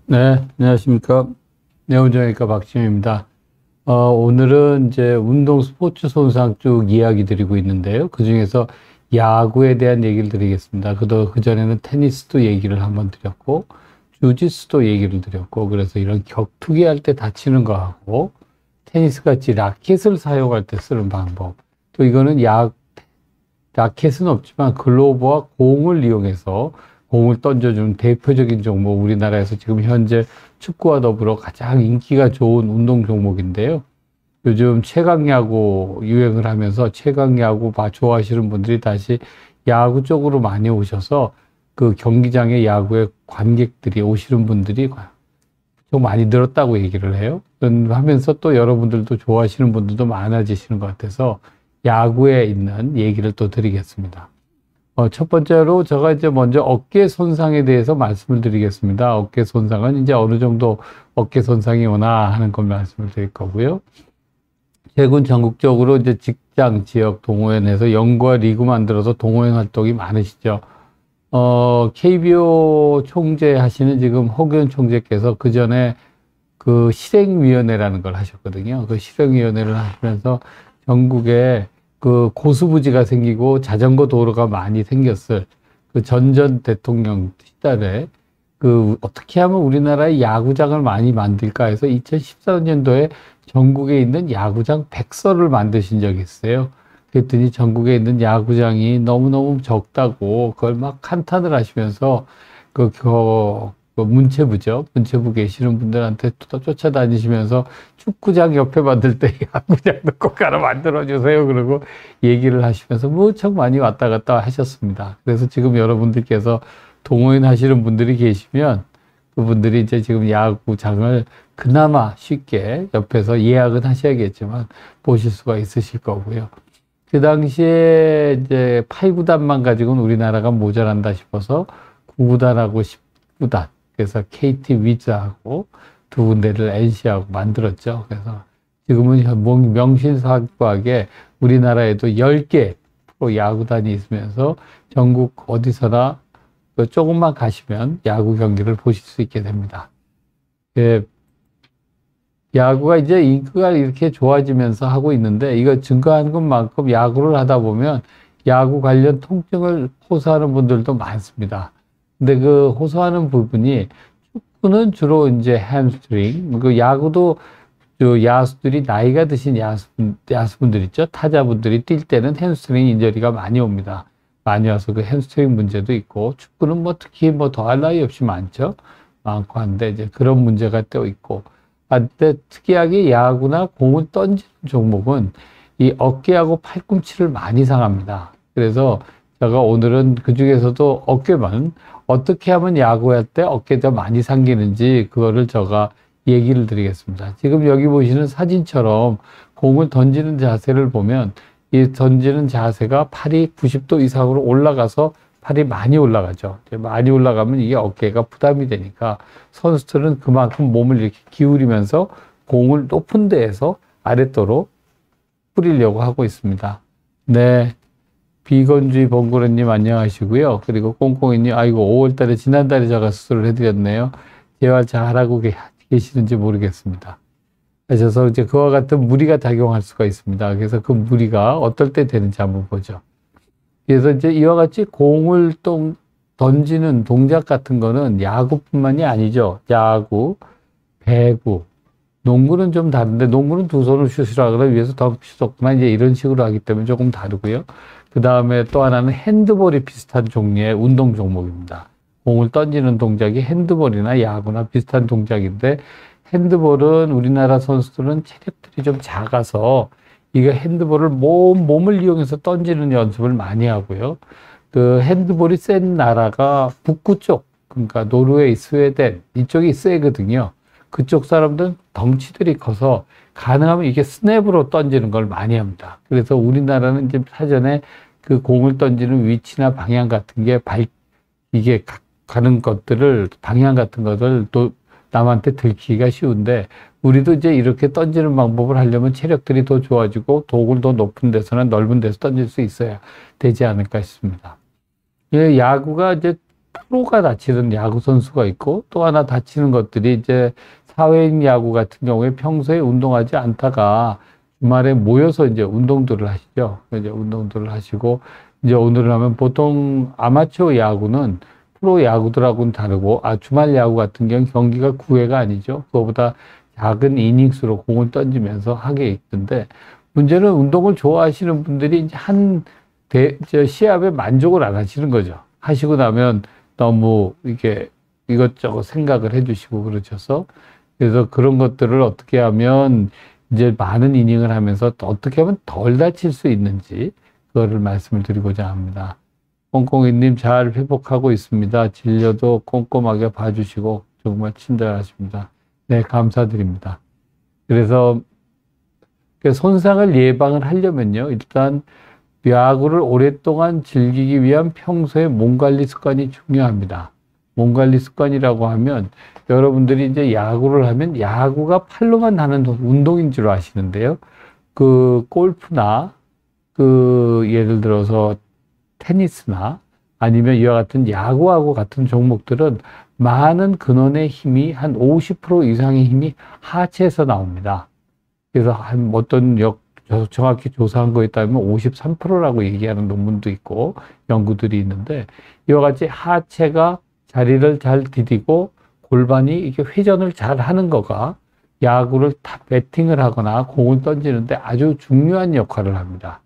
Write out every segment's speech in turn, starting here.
네, 안녕하십니까. 내원정외과 박진영입니다. 오늘은 이제 운동 스포츠 손상 쪽 이야기 드리고 있는데요. 그 중에서 야구에 대한 얘기를 드리겠습니다. 그전에는 테니스도 얘기를 한번 드렸고, 주짓수도 얘기를 드렸고, 그래서 이런 격투기 할 때 다치는 거하고, 테니스 같이 라켓을 사용할 때 쓰는 방법, 또 이거는 라켓은 없지만 글로브와 공을 이용해서 공을 던져주는 대표적인 종목, 우리나라에서 지금 현재 축구와 더불어 가장 인기가 좋은 운동 종목인데요. 요즘 최강야구 유행을 하면서 최강야구 좋아하시는 분들이 다시 야구 쪽으로 많이 오셔서 그 경기장에 야구의 관객들이 오시는 분들이 좀 많이 늘었다고 얘기를 해요. 하면서 또 여러분들도 좋아하시는 분들도 많아지시는 것 같아서 야구에 있는 얘기를 또 드리겠습니다. 첫 번째로 제가 이제 먼저 어깨 손상에 대해서 말씀을 드리겠습니다. 어깨 손상은 이제 어느 정도 어깨 손상이 오나 하는 걸 말씀을 드릴 거고요. 최근 전국적으로 이제 직장, 지역, 동호회에서 연구와 리그 만들어서 동호회 활동이 많으시죠. KBO 총재 하시는 지금 허균 총재께서 그 전에 그 실행위원회라는 걸 하셨거든요. 그 실행위원회를 하시면서 전국에 그 고수부지가 생기고 자전거 도로가 많이 생겼을 그 전 대통령 시절에 그 어떻게 하면 우리나라의 야구장을 많이 만들까 해서 2014년도에 전국에 있는 야구장 100서를 만드신 적이 있어요. 그랬더니 전국에 있는 야구장이 너무너무 적다고 그걸 막 한탄을 하시면서 그 문체부죠. 문체부 계시는 분들한테 또 쫓아다니시면서 축구장 옆에 만들 때 야구장도 꼭 하나 만들어주세요. 그러고 얘기를 하시면서 무척 많이 왔다 갔다 하셨습니다. 그래서 지금 여러분들께서 동호인 하시는 분들이 계시면 그분들이 이제 지금 야구장을 그나마 쉽게 옆에서 예약은 하셔야겠지만 보실 수가 있으실 거고요. 그 당시에 이제 8구단만 가지고는 우리나라가 모자란다 싶어서 9구단하고 10구단, 그래서 KT 위즈하고 두 군데를 NC하고 만들었죠. 그래서 지금은 명실상부하게 우리나라에도 10개 프로 야구단이 있으면서 전국 어디서나 조금만 가시면 야구 경기를 보실 수 있게 됩니다. 야구가 이제 인기가 이렇게 좋아지면서 하고 있는데 이거 증거하는 것만큼 야구를 하다 보면 야구 관련 통증을 호소하는 분들도 많습니다. 근데 그 호소하는 부분이 축구는 주로 이제 햄스트링, 그 야구도 야수들이 나이가 드신 야수분들 있죠. 타자분들이 뛸 때는 햄스트링 인저리가 많이 옵니다. 많이 와서 그 햄스트링 문제도 있고 축구는 뭐 특히 뭐 더할 나위 없이 많고 한데 이제 그런 문제가 또 있고. 근데 특이하게 야구나 공을 던지는 종목은 이 어깨하고 팔꿈치를 많이 상합니다. 그래서 제가 오늘은 그 중에서도 어깨만 어떻게 하면 야구할 때 어깨가 많이 상기는지 그거를 제가 얘기를 드리겠습니다. 지금 여기 보시는 사진처럼 공을 던지는 자세를 보면 이 던지는 자세가 팔이 90도 이상으로 올라가서 팔이 많이 올라가죠. 많이 올라가면 이게 어깨가 부담이 되니까 선수들은 그만큼 몸을 이렇게 기울이면서 공을 높은 데에서 아랫도로 뿌리려고 하고 있습니다. 네. 비건주의 번구레님 안녕하시고요. 그리고 꽁꽁이님, 아이고, 5월달에, 지난달에 제가 수술을 해드렸네요. 재활 잘하고 계시는지 모르겠습니다. 하셔서 이제 그와 같은 무리가 작용할 수가 있습니다. 그래서 그 무리가 어떨 때 되는지 한번 보죠. 그래서 이제 이와 같이 공을 던지는 동작 같은 거는 야구뿐만이 아니죠. 야구, 배구, 농구는 좀 다른데 농구는 두 손을 슛이라 그래 위에서 더 슛었구나 이제 이런 식으로 하기 때문에 조금 다르고요. 그 다음에 또 하나는 핸드볼이 비슷한 종류의 운동 종목입니다. 공을 던지는 동작이 핸드볼이나 야구나 비슷한 동작인데 핸드볼은 우리나라 선수들은 체력들이 좀 작아서 이거 핸드볼을 몸을 이용해서 던지는 연습을 많이 하고요. 그 핸드볼이 센 나라가 북구 쪽, 그러니까 노르웨이, 스웨덴 이쪽이 세거든요. 그쪽 사람들은 덩치들이 커서 가능하면 이게 스냅으로 던지는 걸 많이 합니다. 그래서 우리나라는 이제 사전에 그 공을 던지는 위치나 방향 같은 게 이게 가는 것들을, 방향 같은 것을 또 남한테 들키기가 쉬운데 우리도 이제 이렇게 던지는 방법을 하려면 체력들이 더 좋아지고 도구를 더 높은 데서나 넓은 데서 던질 수 있어야 되지 않을까 싶습니다. 야구가 이제 프로가 다치는 야구 선수가 있고 또 하나 다치는 것들이 이제 사회인 야구 같은 경우에 평소에 운동하지 않다가 주말에 모여서 이제 운동들을 하시죠. 이제 운동들을 하시고 이제 오늘 하면 보통 아마추어 야구는 프로 야구들하고는 다르고 주말 야구 같은 경우는 경기가 9회가 아니죠. 그거보다 작은 이닝수로 공을 던지면서 하게 있던데 문제는 운동을 좋아하시는 분들이 이제 시합에 만족을 안 하시는 거죠. 하시고 나면 너무 이게 이것저것 생각을 해주시고 그러셔서 그래서 그런 것들을 어떻게 하면 이제 많은 이닝을 하면서 어떻게 하면 덜 다칠 수 있는지 그거를 말씀을 드리고자 합니다. 꽁꽁이님 잘 회복하고 있습니다. 진료도 꼼꼼하게 봐주시고 정말 친절하십니다. 네, 감사드립니다. 그래서 손상을 예방을 하려면요, 일단 야구를 오랫동안 즐기기 위한 평소의 몸 관리 습관이 중요합니다. 몸 관리 습관이라고 하면 여러분들이 이제 야구를 하면 야구가 팔로만 하는 운동인 줄 아시는데요. 그 골프나 예를 들어서 테니스나 아니면 이와 같은 야구하고 같은 종목들은 많은 근원의 힘이 한 50% 이상의 힘이 하체에서 나옵니다. 그래서 어떤 정확히 조사한 거에 따르면 53%라고 얘기하는 논문도 있고 연구들이 있는데 이와 같이 하체가 자리를 잘 디디고 골반이 이렇게 회전을 잘 하는 거가 야구를 배팅을 하거나 공을 던지는데 아주 중요한 역할을 합니다.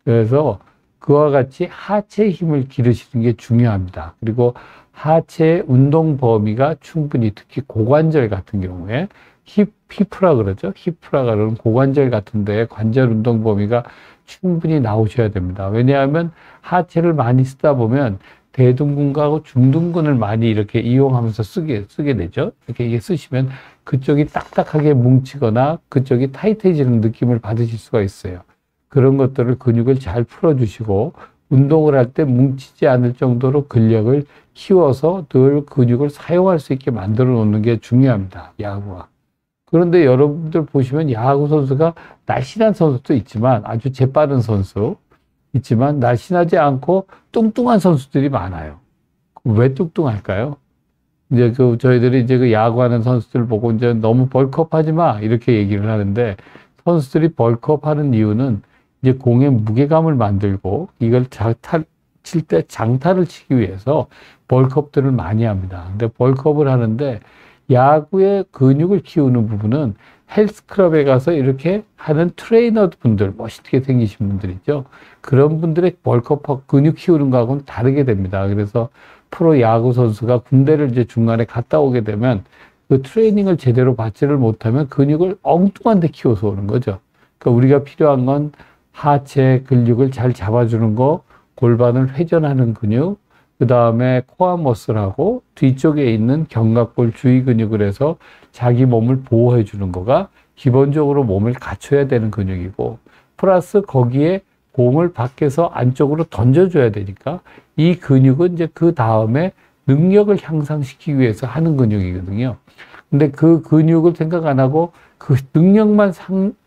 그래서 그와 같이 하체의 힘을 기르시는 게 중요합니다. 그리고 하체의 운동 범위가 충분히 특히 고관절 같은 경우에 히프라 그러죠. 히프라가 그러는 고관절 같은 데에 관절 운동 범위가 충분히 나오셔야 됩니다. 왜냐하면 하체를 많이 쓰다 보면 대둔근하고 중둔근을 많이 이렇게 이용하면서 쓰게 되죠. 이렇게 이게 쓰시면 그쪽이 딱딱하게 뭉치거나 그쪽이 타이트해지는 느낌을 받으실 수가 있어요. 그런 것들을 근육을 잘 풀어주시고 운동을 할 때 뭉치지 않을 정도로 근력을 키워서 늘 근육을 사용할 수 있게 만들어 놓는 게 중요합니다. 야구가. 그런데 여러분들 보시면 야구 선수가 날씬한 선수도 있지만 아주 재빠른 선수 있지만 날씬하지 않고 뚱뚱한 선수들이 많아요. 왜 뚱뚱할까요? 이제 저희들이 이제 야구하는 선수들 보고 이제 너무 벌크업하지 마 이렇게 얘기를 하는데 선수들이 벌크업하는 이유는 이제 공의 무게감을 만들고 이걸 칠 때 장타를 치기 위해서 벌크업들을 많이 합니다. 근데 벌크업을 하는데 야구의 근육을 키우는 부분은 헬스클럽에 가서 이렇게 하는 트레이너 분들, 멋있게 생기신 분들 있죠. 그런 분들의 벌크업 근육 키우는 거하고는 다르게 됩니다. 그래서 프로 야구 선수가 군대를 이제 중간에 갔다 오게 되면 그 트레이닝을 제대로 받지를 못하면 근육을 엉뚱한 데 키워서 오는 거죠. 그러니까 우리가 필요한 건 하체 근육을 잘 잡아주는 거, 골반을 회전하는 근육, 그 다음에 코어 머슬하고 뒤쪽에 있는 견갑골 주위 근육을 해서 자기 몸을 보호해 주는 거가 기본적으로 몸을 갖춰야 되는 근육이고 플러스 거기에 공을 밖에서 안쪽으로 던져줘야 되니까 이 근육은 이제 그 다음에 능력을 향상시키기 위해서 하는 근육이거든요. 근데 그 근육을 생각 안 하고 그 능력만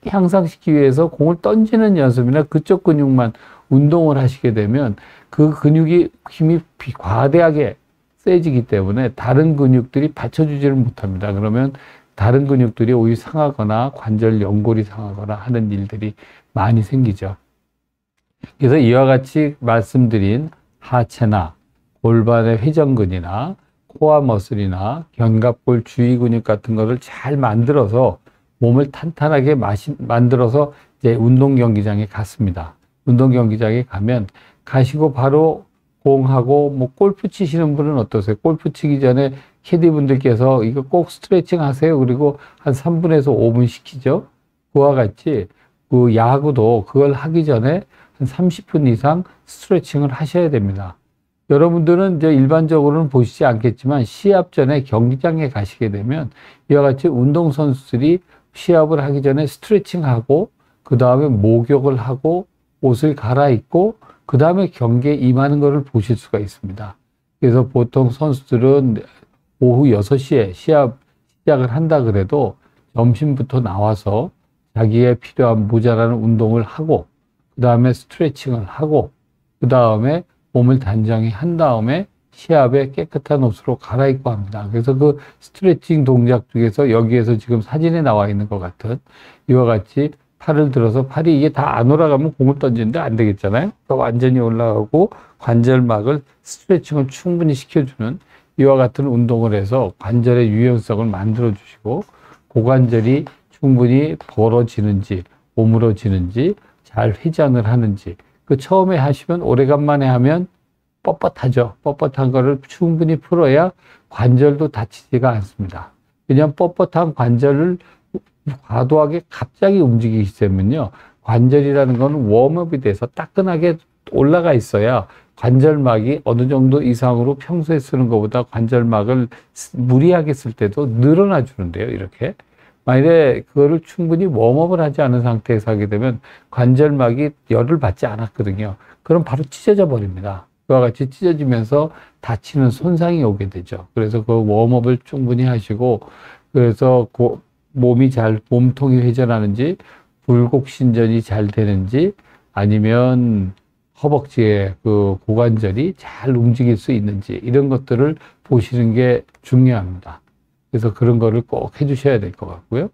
향상시키기 위해서 공을 던지는 연습이나 그쪽 근육만 운동을 하시게 되면 그 근육이 힘이 과대하게 세지기 때문에 다른 근육들이 받쳐주지를 못합니다. 그러면 다른 근육들이 오히려 상하거나 관절 연골이 상하거나 하는 일들이 많이 생기죠. 그래서 이와 같이 말씀드린 하체나 골반의 회전근이나 코어 머슬이나 견갑골 주위 근육 같은 것을 잘 만들어서 몸을 탄탄하게 만들어서 이제 운동 경기장에 갔습니다. 운동 경기장에 가면 가시고 바로 공하고 뭐 골프 치시는 분은 어떠세요? 골프 치기 전에 캐디분들께서 이거 꼭 스트레칭 하세요. 그리고 한 3분에서 5분 시키죠. 그와 같이 그 야구도 그걸 하기 전에 한 30분 이상 스트레칭을 하셔야 됩니다. 여러분들은 이제 일반적으로는 보시지 않겠지만 시합 전에 경기장에 가시게 되면 이와 같이 운동선수들이 시합을 하기 전에 스트레칭하고 그 다음에 목욕을 하고 옷을 갈아입고 그 다음에 경기에 임하는 것을 보실 수가 있습니다. 그래서 보통 선수들은 오후 6시에 시합 시작을 한다 그래도 점심부터 나와서 자기의 필요한 모자라는 운동을 하고 그 다음에 스트레칭을 하고 그 다음에 몸을 단장히 한 다음에 시합에 깨끗한 옷으로 갈아입고 합니다. 그래서 그 스트레칭 동작 중에서 여기에서 지금 사진에 나와 있는 것 같은 이와 같이 팔을 들어서 팔이 이게 다 안 올라가면 공을 던지는데 안 되겠잖아요. 그러니까 완전히 올라가고 관절막을 스트레칭을 충분히 시켜주는 이와 같은 운동을 해서 관절의 유연성을 만들어 주시고 고관절이 충분히 벌어지는지 오므러지는지 잘 회전을 하는지 그 처음에 하시면 오래간만에 하면 뻣뻣하죠. 뻣뻣한 거를 충분히 풀어야 관절도 다치지가 않습니다. 그냥 뻣뻣한 관절을 과도하게 갑자기 움직이기 시작하면요. 관절이라는 건 웜업이 돼서 따끈하게 올라가 있어야 관절막이 어느 정도 이상으로 평소에 쓰는 것보다 관절막을 무리하게 쓸 때도 늘어나 주는데요. 이렇게. 만약에 그거를 충분히 웜업을 하지 않은 상태에서 하게 되면 관절막이 열을 받지 않았거든요. 그럼 바로 찢어져 버립니다. 그와 같이 찢어지면서 다치는 손상이 오게 되죠. 그래서 그 웜업을 충분히 하시고 그래서 몸이 몸통이 회전하는지 불곡신전이 잘 되는지 아니면 허벅지의 그 고관절이 잘 움직일 수 있는지 이런 것들을 보시는 게 중요합니다. 그래서 그런 거를 꼭 해주셔야 될 것 같고요.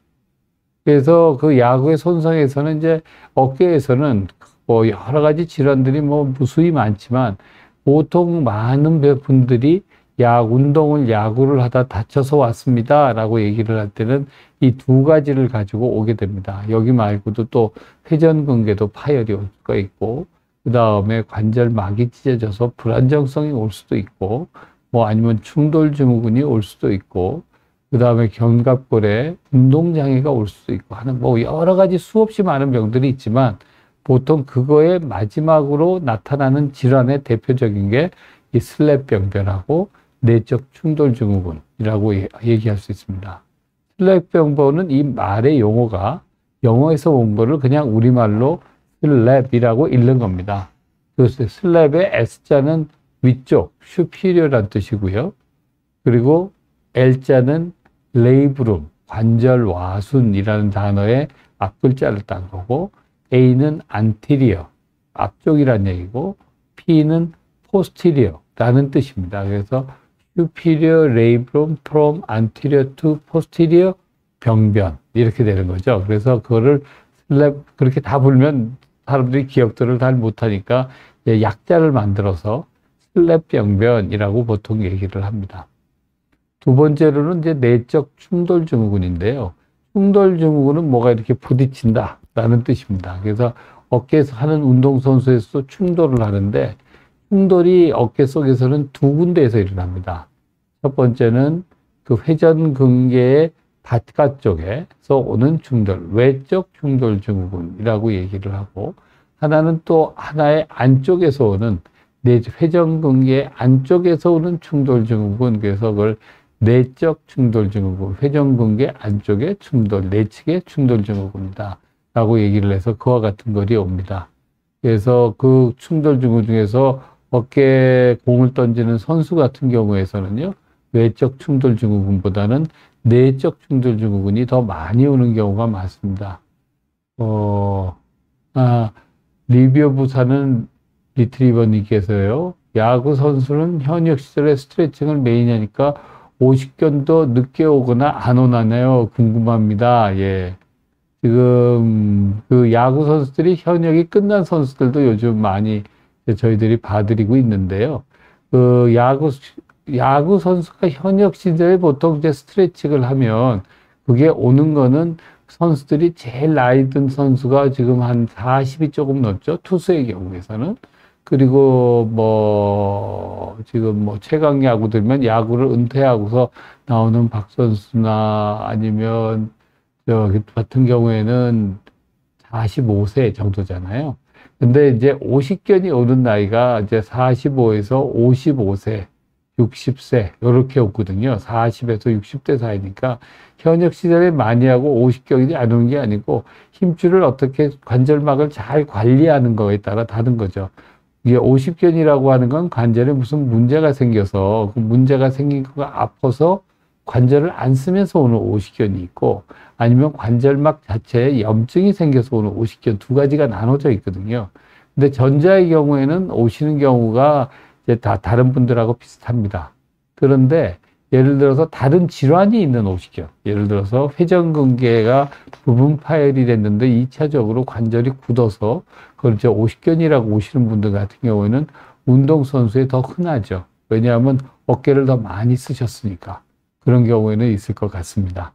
그래서 그 야구의 손상에서는 이제 어깨에서는 뭐 여러 가지 질환들이 뭐 무수히 많지만 보통 많은 분들이 운동을 야구를 하다 다쳐서 왔습니다 라고 얘기를 할 때는 이 두 가지를 가지고 오게 됩니다. 여기 말고도 또 회전근개도 파열이 올 수가 있고 그 다음에 관절막이 찢어져서 불안정성이 올 수도 있고 뭐 아니면 충돌증후군이 올 수도 있고 그 다음에 견갑골에 운동장애가 올 수도 있고 하는 뭐 여러 가지 수없이 많은 병들이 있지만 보통 그거의 마지막으로 나타나는 질환의 대표적인 게 이 슬랩병변하고 내적 충돌증후군이라고 얘기할 수 있습니다. 슬랩병변은 이 말의 용어가 영어에서 온 거를 그냥 우리말로 슬랩이라고 읽는 겁니다. 그 슬랩의 S자는 위쪽, superior란 뜻이고요. 그리고 L자는 레이브룸, 관절 와순이라는 단어의 앞글자를 딴 거고 A는 anterior, 앞쪽이란 얘기고 P는 posterior라는 뜻입니다. 그래서 superior labrum from anterior to posterior 병변 이렇게 되는 거죠. 그래서 그거를 슬랩 그렇게 다 불면 사람들이 기억들을 잘 못하니까 약자를 만들어서 슬랩병변이라고 보통 얘기를 합니다. 두 번째로는 이제 내적 충돌증후군인데요. 충돌증후군은 뭐가 이렇게 부딪힌다라는 뜻입니다. 그래서 어깨에서 하는 운동선수에서도 충돌을 하는데 충돌이 어깨 속에서는 두 군데에서 일어납니다. 첫 번째는 그 회전근개의 바깥쪽에서 오는 충돌, 외적 충돌증후군이라고 얘기를 하고 하나는 또 하나의 안쪽에서 오는 회전근개 안쪽에서 오는 충돌증후군, 그래서 그걸 내적 충돌증후군, 회전근개 안쪽의 충돌, 내측의 충돌증후군이다 라고 얘기를 해서 그와 같은 글이 옵니다. 그래서 그 충돌증후 중에서 어깨에 공을 던지는 선수 같은 경우에서는요, 외적 충돌증후군보다는 내적 충돌증후군이 더 많이 오는 경우가 많습니다. 리비오 사는 리트리버님께서요, 야구 선수는 현역 시절에 스트레칭을 매일 하니까 50견도 늦게 오거나 안 오나요? 궁금합니다. 예. 지금 그 야구 선수들이 현역이 끝난 선수들도 요즘 많이 저희들이 봐드리고 있는데요. 그 야구 선수가 현역 시절에 보통 이제 스트레칭을 하면 그게 오는 거는 선수들이 제일 나이 든 선수가 지금 한 40이 조금 넘죠. 투수의 경우에서는. 그리고 지금 최강 야구 들면 야구를 은퇴하고서 나오는 박 선수나 아니면 같은 경우에는 45세 정도잖아요. 근데 이제 50견이 오는 나이가 이제 45에서 55세, 60세, 요렇게 오거든요. 40에서 60대 사이니까 현역 시절에 많이 하고 50견이 안 오는 게 아니고 힘줄을 어떻게 관절막을 잘 관리하는 거에 따라 다른 거죠. 이게 50견이라고 하는 건 관절에 무슨 문제가 생겨서 그 문제가 생긴 거가 아파서 관절을 안 쓰면서 오는 50견이 있고 아니면 관절막 자체에 염증이 생겨서 오는 50견 두 가지가 나눠져 있거든요. 근데 전자의 경우에는 오시는 경우가 이제 다 다른 분들하고 비슷합니다. 그런데 예를 들어서 다른 질환이 있는 옷이죠. 예를 들어서 회전근개가 부분 파열이 됐는데 2차적으로 관절이 굳어서 그걸 이제 오십견이라고 오시는 분들 같은 경우에는 운동선수에 더 흔하죠. 왜냐하면 어깨를 더 많이 쓰셨으니까. 그런 경우에는 있을 것 같습니다.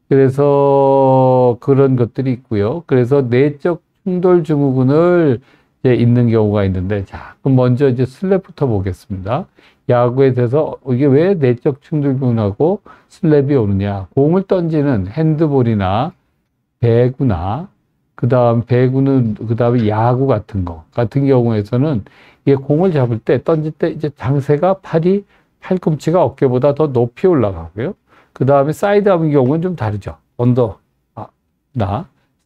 그래서 그런 것들이 있고요. 그래서 내적 충돌 증후군을 이제 있는 경우가 있는데, 자, 그럼 먼저 이제 슬랩부터 보겠습니다. 야구에 대해서 이게 왜 내적 충돌 증후군하고 슬랩이 오느냐? 공을 던지는 핸드볼이나 배구나, 배구는 그 다음에 야구 같은 경우에서는 이게 공을 잡을 때 던질 때 이제 장세가 팔꿈치가 어깨보다 더 높이 올라가고요. 그 다음에 사이드암의 경우는 좀 다르죠.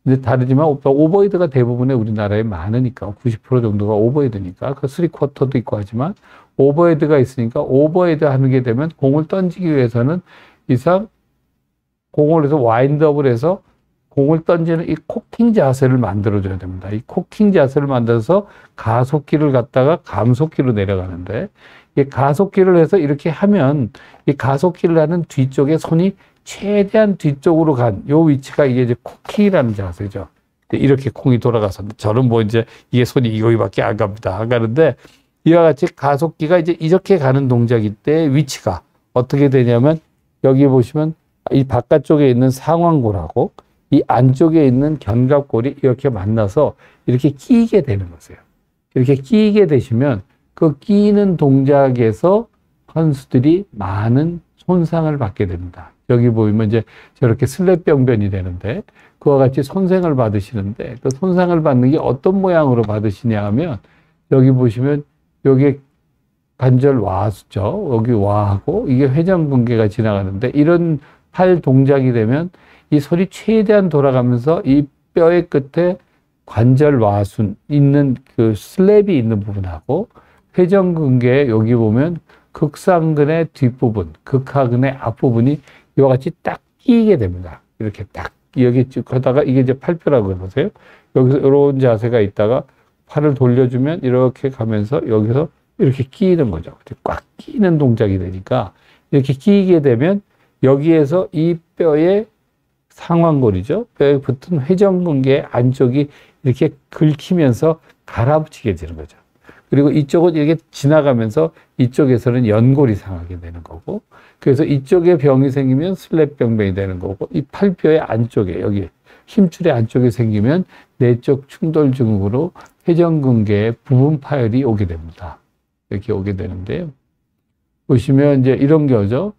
근데 다르지만 오버헤드가 대부분의 우리나라에 많으니까 90% 정도가 오버헤드니까 그 3쿼터도 있고 하지만 오버헤드가 있으니까 오버헤드 하게 되면 공을 던지기 위해서는 이상 공을 해서 와인드업을 해서 공을 던지는 이 코킹 자세를 만들어줘야 됩니다. 이 코킹 자세를 만들어서 가속기를 갖다가 감속기로 내려가는데 이 가속기를 해서 이렇게 하면 이 가속기를 하는 뒤쪽에 손이 최대한 뒤쪽으로 간 요 위치가 이게 이제 코킹이라는 자세죠. 이렇게 콩이 돌아가서 저는 뭐 이제 이게 손이 여기밖에 안 갑니다. 안 가는데 이와 같이 가속기가 이제 이렇게 가는 동작일 때 위치가 어떻게 되냐면 여기 보시면 이 바깥쪽에 있는 상완골하고 이 안쪽에 있는 견갑골이 이렇게 만나서 이렇게 끼게 되는 거예요. 이렇게 끼게 되시면 그 끼는 동작에서 선수들이 많은 손상을 받게 됩니다. 여기 보이면 이제 저렇게 슬랩 병변이 되는데 그와 같이 손상을 받으시는데 그 손상을 받는 게 어떤 모양으로 받으시냐 하면 여기 보시면 여기 관절 와수죠. 여기 와하고 이게 회전근개가 지나가는데 이런 팔 동작이 되면 이 손이 최대한 돌아가면서 이 뼈의 끝에 관절 와순 있는 그 슬랩이 있는 부분하고 회전근개 여기 보면 극상근의 뒷부분, 극하근의 앞부분이 이와 같이 딱 끼게 됩니다. 이렇게 딱 여기 쭉 하다가 이게 이제 팔뼈라고 해보세요. 여기서 이런 자세가 있다가 팔을 돌려주면 이렇게 가면서 여기서 이렇게 끼는 거죠. 꽉 끼는 동작이 되니까 이렇게 끼게 되면 여기에서 이 뼈의 상완골이죠. 뼈에 붙은 회전근개 안쪽이 이렇게 긁히면서 갈아붙이게 되는 거죠. 그리고 이쪽은 이렇게 지나가면서 이쪽에서는 연골이 상하게 되는 거고, 그래서 이쪽에 병이 생기면 슬랩 병변이 되는 거고, 이 팔뼈의 안쪽에 여기 힘줄의 안쪽에 생기면 내적 충돌 증후군으로 회전근개의 부분 파열이 오게 됩니다. 이렇게 오게 되는데요. 보시면 이제 이런 거죠.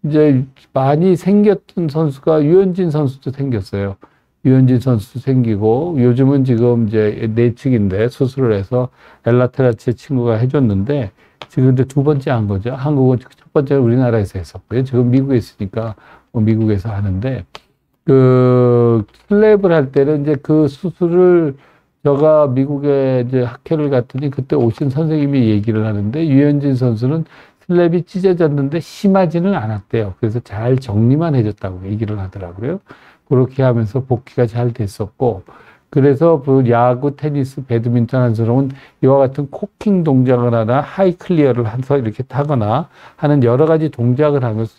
이제 많이 생겼던 선수가 유현진 선수도 생겼어요. 유현진 선수도 생기고 요즘은 지금 이제 내측인데 수술을 해서 엘라테라치 친구가 해줬는데 지금 이제 두 번째 한 거죠. 한국은 첫 번째는 우리나라에서 했었고요. 지금 미국에 있으니까 뭐 미국에서 하는데 그 슬랩을 할 때는 이제 그 수술을 제가 미국에 이제 학회를 갔더니 그때 오신 선생님이 얘기를 하는데 유현진 선수는 슬랩이 찢어졌는데 심하지는 않았대요. 그래서 잘 정리만 해줬다고 얘기를 하더라고요. 그렇게 하면서 복귀가 잘 됐었고, 그래서 그 야구, 테니스, 배드민턴 한처럼은 이와 같은 코킹 동작을 하나 하이 클리어를 해서 이렇게 타거나 하는 여러 가지 동작을 하면서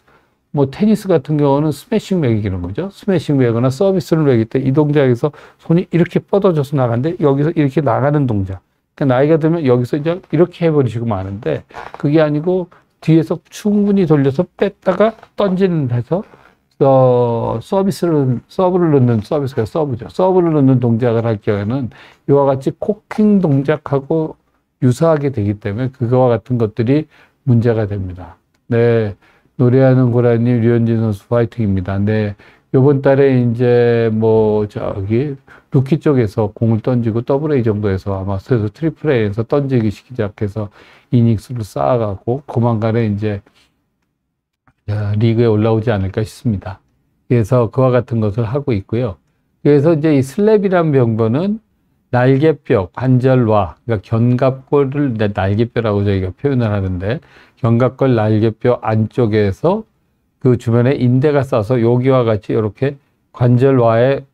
뭐 테니스 같은 경우는 스매싱 매기는 거죠. 스매싱 매거나 서비스를 매길 때 이 동작에서 손이 이렇게 뻗어져서 나가는데 여기서 이렇게 나가는 동작. 그러니까 나이가 들면 여기서 이제 이렇게 해버리시고 마는데 그게 아니고 뒤에서 충분히 돌려서 뺐다가 던지는 해서 서브를 넣는 서비스가 서브죠. 서브를 넣는 동작을 할 경우에는 이와 같이 코킹 동작하고 유사하게 되기 때문에 그거와 같은 것들이 문제가 됩니다. 네. 노래하는 고라님, 류현진 선수 파이팅입니다. 네. 요번 달에 이제 루키 쪽에서 공을 던지고 더블 A 정도에서 아마 그래서 트리플 A에서 던지기 시작해서 이닝수를 쌓아가고 조만간에 이제 리그에 올라오지 않을까 싶습니다. 그래서 그와 같은 것을 하고 있고요. 그래서 이제 이 슬랩이라는 병변은 날개뼈, 관절와, 그러니까 견갑골을 날개뼈라고 저희가 표현을 하는데, 견갑골 날개뼈 안쪽에서 그 주변에 인대가 싸서 여기와 같이 이렇게 관절와의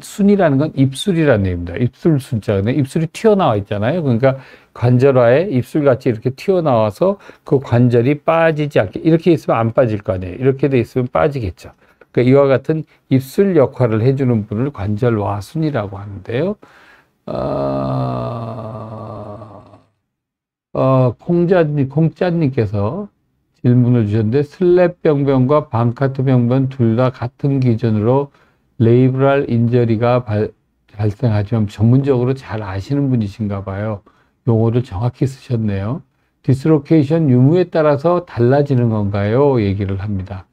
순이라는 건 입술이라는 얘기입니다. 입술 순자인데 입술이 튀어나와 있잖아요. 그러니까 관절화에 입술같이 이렇게 튀어나와서 그 관절이 빠지지 않게, 이렇게 있으면 안 빠질 거 아니에요. 이렇게 돼 있으면 빠지겠죠. 그러니까 이와 같은 입술 역할을 해주는 분을 관절와순이라고 하는데요. 콩짜님께서 질문을 주셨는데, 슬랩 병변과 방카트 병변 둘 다 같은 기준으로 레이브럴 인저리가 발생하지만 전문적으로 잘 아시는 분이신가 봐요. 용어를 정확히 쓰셨네요. 디스로케이션 유무에 따라서 달라지는 건가요? 얘기를 합니다.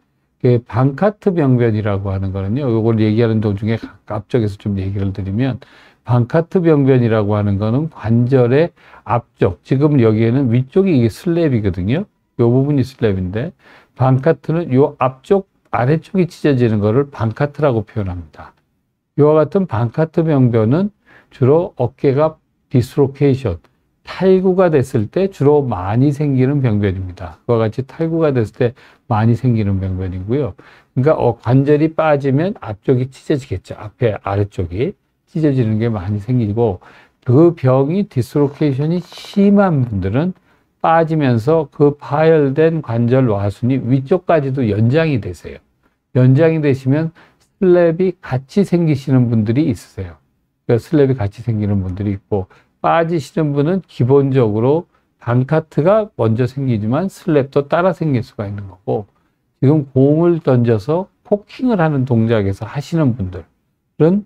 방카트 병변이라고 하는 거는요, 이걸 얘기하는 도중에 앞쪽에서 좀 얘기를 드리면, 방카트 병변이라고 하는 거는 관절의 앞쪽, 지금 여기에는 위쪽이 이게 슬랩이거든요. 요 부분이 슬랩인데, 방카트는 요 앞쪽, 아래쪽이 찢어지는 거를 방카트라고 표현합니다. 이와 같은 방카트 병변은 주로 어깨가 디스로케이션, 탈구가 됐을 때 주로 많이 생기는 병변입니다. 그와 같이 탈구가 됐을 때 많이 생기는 병변이고요. 그러니까 관절이 빠지면 앞쪽이 찢어지겠죠. 앞에 아래쪽이 찢어지는 게 많이 생기고, 그 병이 디스로케이션이 심한 분들은 빠지면서 그 파열된 관절 와순이 위쪽까지도 연장이 되세요. 연장이 되시면 슬랩이 같이 생기시는 분들이 있으세요. 그러니까 슬랩이 같이 생기는 분들이 있고, 빠지시는 분은 기본적으로 방카트가 먼저 생기지만 슬랩도 따라 생길 수가 있는 거고, 지금 공을 던져서 포킹을 하는 동작에서 하시는 분들은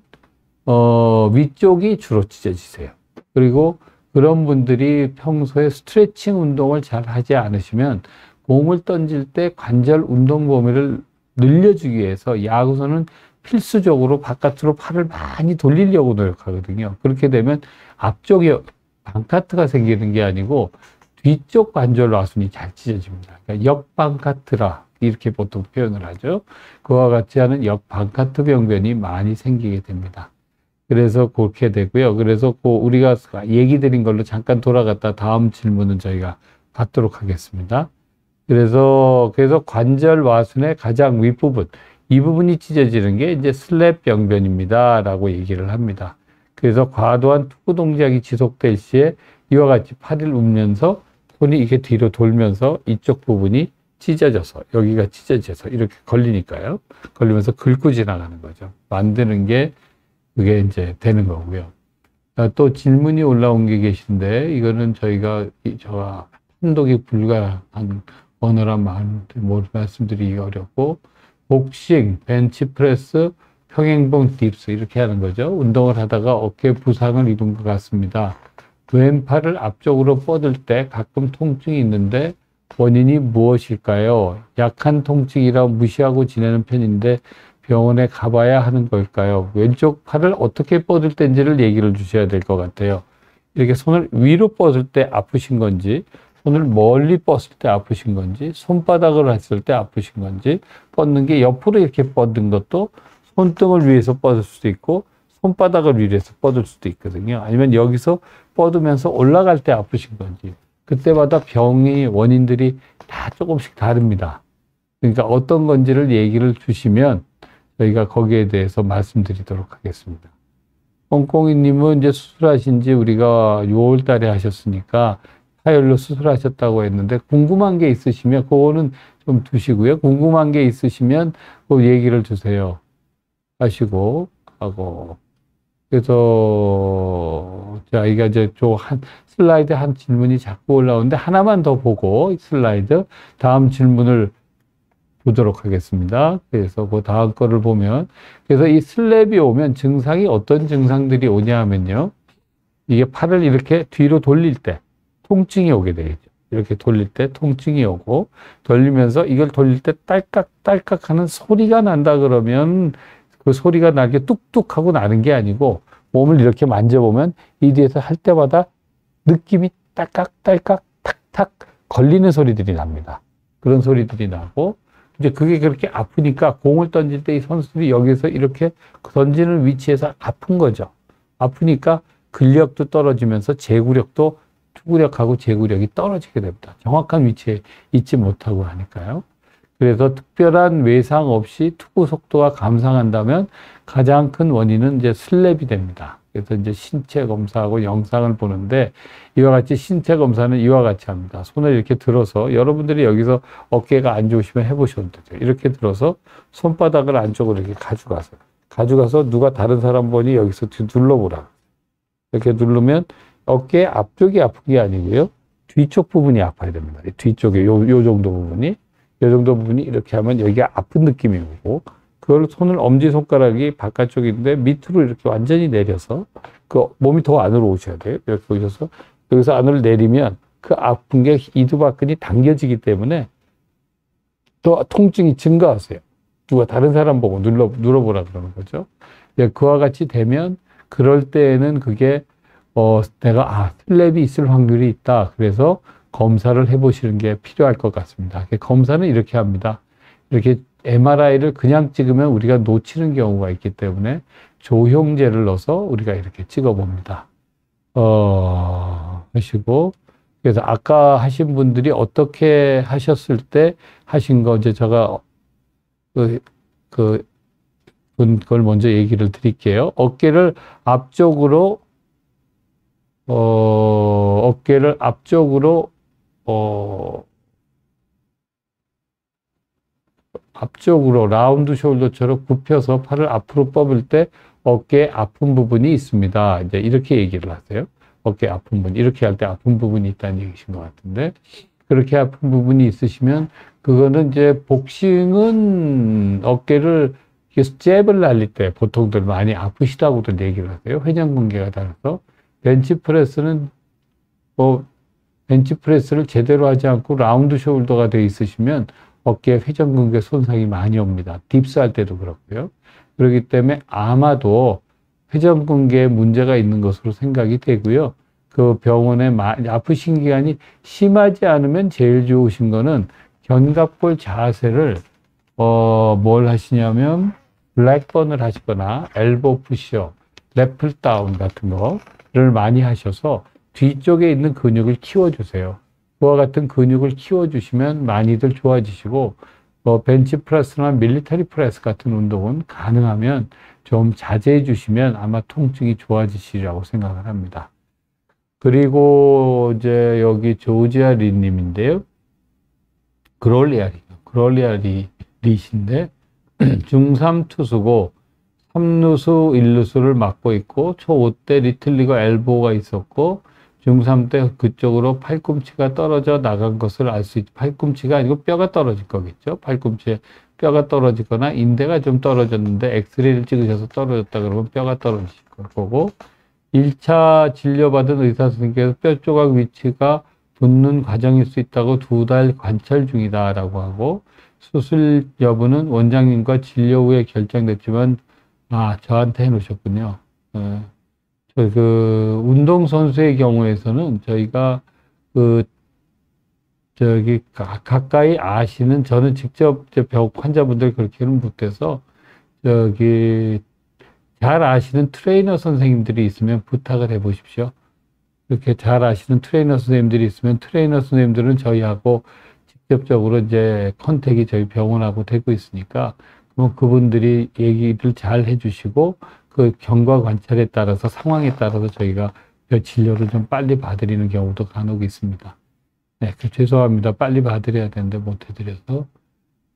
위쪽이 주로 찢어지세요. 그리고 그런 분들이 평소에 스트레칭 운동을 잘 하지 않으시면 공을 던질 때 관절 운동 범위를 늘려주기 위해서 야구선은 필수적으로 바깥으로 팔을 많이 돌리려고 노력하거든요. 그렇게 되면 앞쪽에 방카트가 생기는 게 아니고 뒤쪽 관절 와순이 잘 찢어집니다. 그러니까 역방카트라 이렇게 보통 표현을 하죠. 그와 같이 하는 역방카트 병변이 많이 생기게 됩니다. 그래서 그렇게 되고요. 그래서 우리가 얘기 드린 걸로 잠깐 돌아갔다 다음 질문은 저희가 받도록 하겠습니다. 그래서 관절 와순의 가장 윗부분, 이 부분이 찢어지는 게 이제 슬랩 병변입니다. 라고 얘기를 합니다. 그래서 과도한 투구 동작이 지속될 시에 이와 같이 팔을 움면서 손이 이렇게 뒤로 돌면서 이쪽 부분이 찢어져서, 여기가 찢어져서 이렇게 걸리니까요. 걸리면서 긁고 지나가는 거죠. 만드는 게 그게 이제 되는 거고요. 또 질문이 올라온 게 계신데, 이거는 저희가 판독이 불가한 언어란 말씀드리기 어렵고, 복싱, 벤치프레스, 평행봉 딥스 이렇게 하는 거죠. 운동을 하다가 어깨 부상을 입은 것 같습니다. 왼팔을 앞쪽으로 뻗을 때 가끔 통증이 있는데 원인이 무엇일까요? 약한 통증이라 무시하고 지내는 편인데 병원에 가봐야 하는 걸까요? 왼쪽 팔을 어떻게 뻗을 때인지를 얘기를 주셔야 될 것 같아요. 이렇게 손을 위로 뻗을 때 아프신 건지, 손을 멀리 뻗을 때 아프신 건지, 손바닥을 했을 때 아프신 건지, 뻗는 게 옆으로 이렇게 뻗는 것도 손등을 위해서 뻗을 수도 있고, 손바닥을 위해서 뻗을 수도 있거든요. 아니면 여기서 뻗으면서 올라갈 때 아프신 건지, 그때마다 병의 원인들이 다 조금씩 다릅니다. 그러니까 어떤 건지를 얘기를 주시면 저희가 거기에 대해서 말씀드리도록 하겠습니다. 꽁꽁이님은 이제 수술하신 지 우리가 6월 달에 하셨으니까 파열로 수술하셨다고 했는데, 궁금한 게 있으시면 그거는 좀 두시고요. 궁금한 게 있으시면 그 얘기를 주세요. 하시고 하고. 그래서 자, 이게 이제 슬라이드 한 질문이 자꾸 올라오는데 하나만 더 보고 슬라이드 다음 질문을 보도록 하겠습니다. 그래서 그 다음 거를 보면, 그래서 이 슬랩이 오면 증상이 어떤 증상들이 오냐 하면요, 이게 팔을 이렇게 뒤로 돌릴 때 통증이 오게 되겠죠. 이렇게 돌릴 때 통증이 오고, 돌리면서 이걸 돌릴 때 딸깍딸깍 하는 소리가 난다 그러면 그 소리가 나게 뚝뚝 하고 나는 게 아니고, 몸을 이렇게 만져보면 이 뒤에서 할 때마다 느낌이 딸깍딸깍 탁탁 걸리는 소리들이 납니다. 그런 소리들이 나고, 이제 그게 그렇게 아프니까 공을 던질 때 이 선수들이 여기서 이렇게 던지는 위치에서 아픈 거죠. 아프니까 근력도 떨어지면서 제구력도, 투구력하고 제구력이 떨어지게 됩니다. 정확한 위치에 있지 못하고 하니까요. 그래서 특별한 외상 없이 투구 속도가 감상한다면 가장 큰 원인은 이제 슬랩이 됩니다. 그래서 이제 신체 검사하고 영상을 보는데 이와 같이 신체 검사는 이와 같이 합니다. 손을 이렇게 들어서 여러분들이 여기서 어깨가 안 좋으시면 해보셔도 되죠. 이렇게 들어서 손바닥을 안쪽으로 이렇게 가져가서 누가 다른 사람 보니 여기서 눌러보라. 이렇게 누르면 어깨 앞쪽이 아픈 게 아니고요. 뒤쪽 부분이 아파야 됩니다. 뒤쪽에 요 정도 부분이 이렇게 하면 여기가 아픈 느낌이 오고 그걸 손을 엄지손가락이 바깥쪽인데 밑으로 이렇게 완전히 내려서 그 몸이 더 안으로 오셔야 돼요. 이렇게 오셔서 여기서 안으로 내리면 그 아픈 게 이두박근이 당겨지기 때문에 또 통증이 증가하세요. 누가 다른 사람 보고 눌러보라 그러는 거죠. 그와 같이 되면 그럴 때에는 그게 내가 슬랩이 있을 확률이 있다. 그래서 검사를 해보시는 게 필요할 것 같습니다. 검사는 이렇게 합니다. 이렇게 MRI를 그냥 찍으면 우리가 놓치는 경우가 있기 때문에 조형제를 넣어서 우리가 이렇게 찍어봅니다. 하시고 그래서 아까 하신 분들이 어떻게 하셨을 때 하신 거 이제 제가 그걸 먼저 얘기를 드릴게요. 어깨를 앞쪽으로 라운드 숄더처럼 굽혀서 팔을 앞으로 뻗을 때 어깨에 아픈 부분이 있습니다. 이제 이렇게 얘기를 하세요. 어깨 아픈 부분. 이렇게 할 때 아픈 부분이 있다는 얘기신 것 같은데, 그렇게 아픈 부분이 있으시면, 그거는 이제 복싱은 어깨를 계속 잽을 날릴 때 보통들 많이 아프시다고들 얘기를 하세요. 회전근개가 달아서. 벤치프레스는 벤치프레스를 제대로 하지 않고 라운드 숄더가 되어 있으시면 어깨에 회전근개 손상이 많이 옵니다. 딥스 할 때도 그렇고요. 그렇기 때문에 아마도 회전근개에 문제가 있는 것으로 생각이 되고요. 그 병원에 많이 아프신 기간이 심하지 않으면 제일 좋으신 거는 견갑골 자세를 뭘 하시냐면 블랙번을 하시거나 엘보 푸시업, 래플 다운 같은 거를 많이 하셔서 뒤쪽에 있는 근육을 키워주세요. 그와 같은 근육을 키워주시면 많이들 좋아지시고, 벤치 프레스나 밀리터리 프레스 같은 운동은 가능하면 좀 자제해 주시면 아마 통증이 좋아지시리라고 생각을 합니다. 그리고 이제 여기 조지아 리님인데요. 그롤리아 리신데 중3 투수고 3루수 1루수를 맡고 있고 초5 때 리틀리거 엘보가 있었고 중3 때 그쪽으로 팔꿈치가 떨어져 나간 것을 알 수 있죠. 팔꿈치가 아니고 뼈가 떨어질 거겠죠. 팔꿈치에 뼈가 떨어지거나 인대가 좀 떨어졌는데 엑스레이를 찍으셔서 떨어졌다 그러면 뼈가 떨어질 거고 1차 진료받은 의사 선생님께서 뼈 조각 위치가 붙는 과정일 수 있다고 2달 관찰 중이다라고 하고 수술 여부는 원장님과 진료 후에 결정됐지만 저한테 해놓으셨군요. 운동선수의 경우에서는 저희가 가까이 아시는, 저는 직접 병 환자분들 그렇게는 못해서, 잘 아시는 트레이너 선생님들이 있으면 부탁을 해 보십시오. 이렇게 잘 아시는 트레이너 선생님들이 있으면 트레이너 선생님들은 저희하고 직접적으로 이제 컨택이 저희 병원하고 되고 있으니까, 그럼 그분들이 얘기를 잘 해주시고, 그 경과 관찰에 따라서 상황에 따라서 저희가 진료를 좀 빨리 봐드리는 경우도 간혹 있습니다. 네, 죄송합니다. 빨리 봐드려야 되는데 못 해드려서.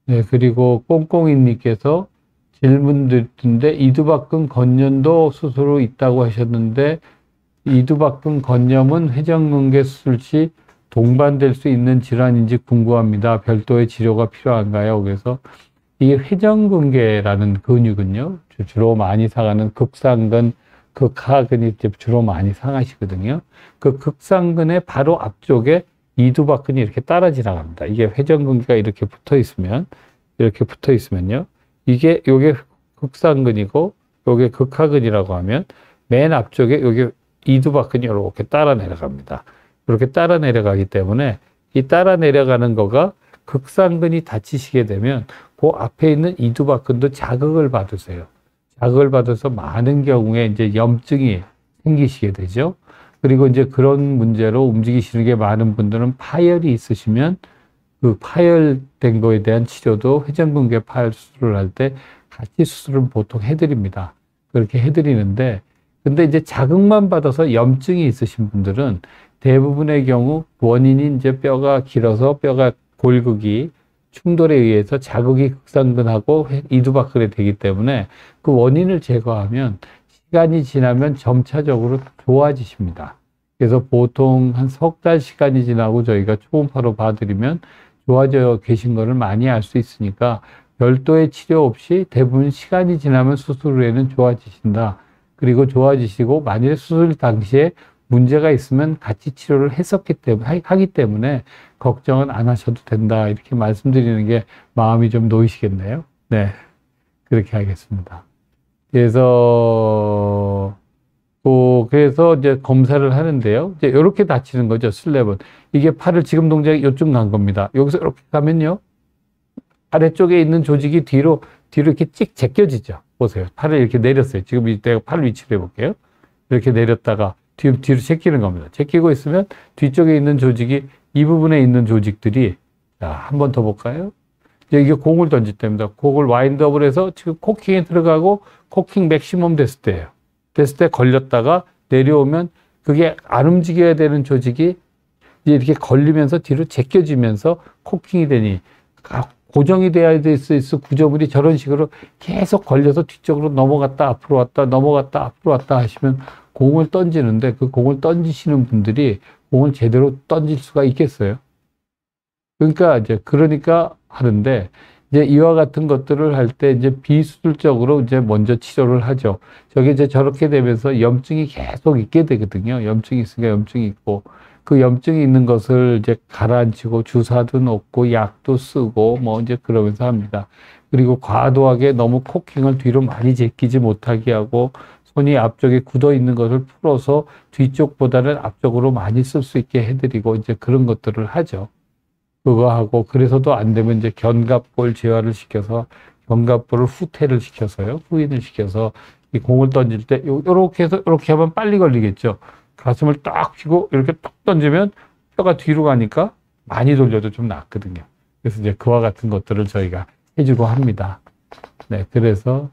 네, 그리고 꽁꽁이님께서 질문 드렸는데 이두박근 건염도 수술 후 있다고 하셨는데 이두박근 건염은 회전근개 수술 시 동반될 수 있는 질환인지 궁금합니다. 별도의 치료가 필요한가요? 그래서 이 회전근개라는 근육은요, 주로 많이 상하는 극상근, 극하근이 주로 많이 상하시거든요. 그 극상근의 바로 앞쪽에 이두박근이 이렇게 따라 지나갑니다. 이게 회전근개가 이렇게 붙어 있으면요. 요게 극상근이고, 요게 극하근이라고 하면 맨 앞쪽에 요게 이두박근이 이렇게 따라 내려갑니다. 이렇게 따라 내려가기 때문에 이 따라 내려가는 거가 극상근이 다치시게 되면 그 앞에 있는 이두박근도 자극을 받으세요. 자극을 받아서 많은 경우에 이제 염증이 생기시게 되죠. 그리고 이제 그런 문제로 움직이시는 게 많은 분들은 파열이 있으시면 그 파열된 거에 대한 치료도 회전근개 파열 수술을 할 때 같이 수술을 보통 해드립니다. 그렇게 해드리는데 근데 이제 자극만 받아서 염증이 있으신 분들은 대부분의 경우 원인이 이제 뼈가 길어서 뼈가 골극이 충돌에 의해서 자극이 극상근하고 이두박근이 되기 때문에 그 원인을 제거하면 시간이 지나면 점차적으로 좋아지십니다. 그래서 보통 한 석 달 시간이 지나고 저희가 초음파로 봐드리면 좋아져 계신 거를 많이 알 수 있으니까 별도의 치료 없이 대부분 시간이 지나면 수술 후에는 좋아지신다. 그리고 좋아지시고 만일에 수술 당시에 문제가 있으면 같이 치료를 했었기 때문에, 하기 때문에 걱정은 안 하셔도 된다. 이렇게 말씀드리는 게 마음이 좀 놓이시겠네요. 네. 그렇게 하겠습니다. 그래서 이제 검사를 하는데요. 이제 이렇게 다치는 거죠. 슬랩은. 이게 팔을 지금 동작이 요쯤 간 겁니다. 여기서 이렇게 가면요. 아래쪽에 있는 조직이 뒤로 이렇게 찍 제껴지죠. 보세요. 팔을 이렇게 내렸어요. 지금 이때 팔 위치를 해볼게요. 이렇게 내렸다가 뒤로 제끼는 겁니다. 제끼고 있으면 뒤쪽에 있는 조직이 이 부분에 있는 조직들이 자, 한 번 더 볼까요? 이제 이게 공을 던질 때입니다. 공을 와인드업을 해서 지금 코킹에 들어가고 코킹 맥시멈 됐을 때예요. 됐을 때 걸렸다가 내려오면 그게 안 움직여야 되는 조직이 이제 이렇게 걸리면서 뒤로 제껴지면서 코킹이 되니 고정이 돼야 될 수 있어 구조물이 저런 식으로 계속 걸려서 뒤쪽으로 넘어갔다 앞으로 왔다 넘어갔다 앞으로 왔다 하시면 공을 던지는데 그 공을 던지시는 분들이 공을 제대로 던질 수가 있겠어요? 그러니까 하는데 이제 이와 같은 것들을 할 때 이제 비수술적으로 이제 먼저 치료를 하죠. 저게 이제 저렇게 되면서 염증이 계속 있게 되거든요. 염증이 있으니까 염증이 있고 그 염증이 있는 것을 이제 가라앉히고 주사도 놓고 약도 쓰고 뭐 이제 그러면서 합니다. 그리고 과도하게 너무 코킹을 뒤로 많이 제끼지 못하게 하고 손이 앞쪽에 굳어 있는 것을 풀어서 뒤쪽보다는 앞쪽으로 많이 쓸 수 있게 해드리고 이제 그런 것들을 하죠. 그거 하고 그래서도 안 되면 이제 견갑골 재활을 시켜서 견갑골을 후퇴를 시켜서요. 후인을 시켜서 이 공을 던질 때 요렇게 해서 이렇게 하면 빨리 걸리겠죠. 가슴을 딱 펴고 이렇게 딱 던지면 뼈가 뒤로 가니까 많이 돌려도 좀 낫거든요. 그래서 이제 그와 같은 것들을 저희가 해주고 합니다. 네, 그래서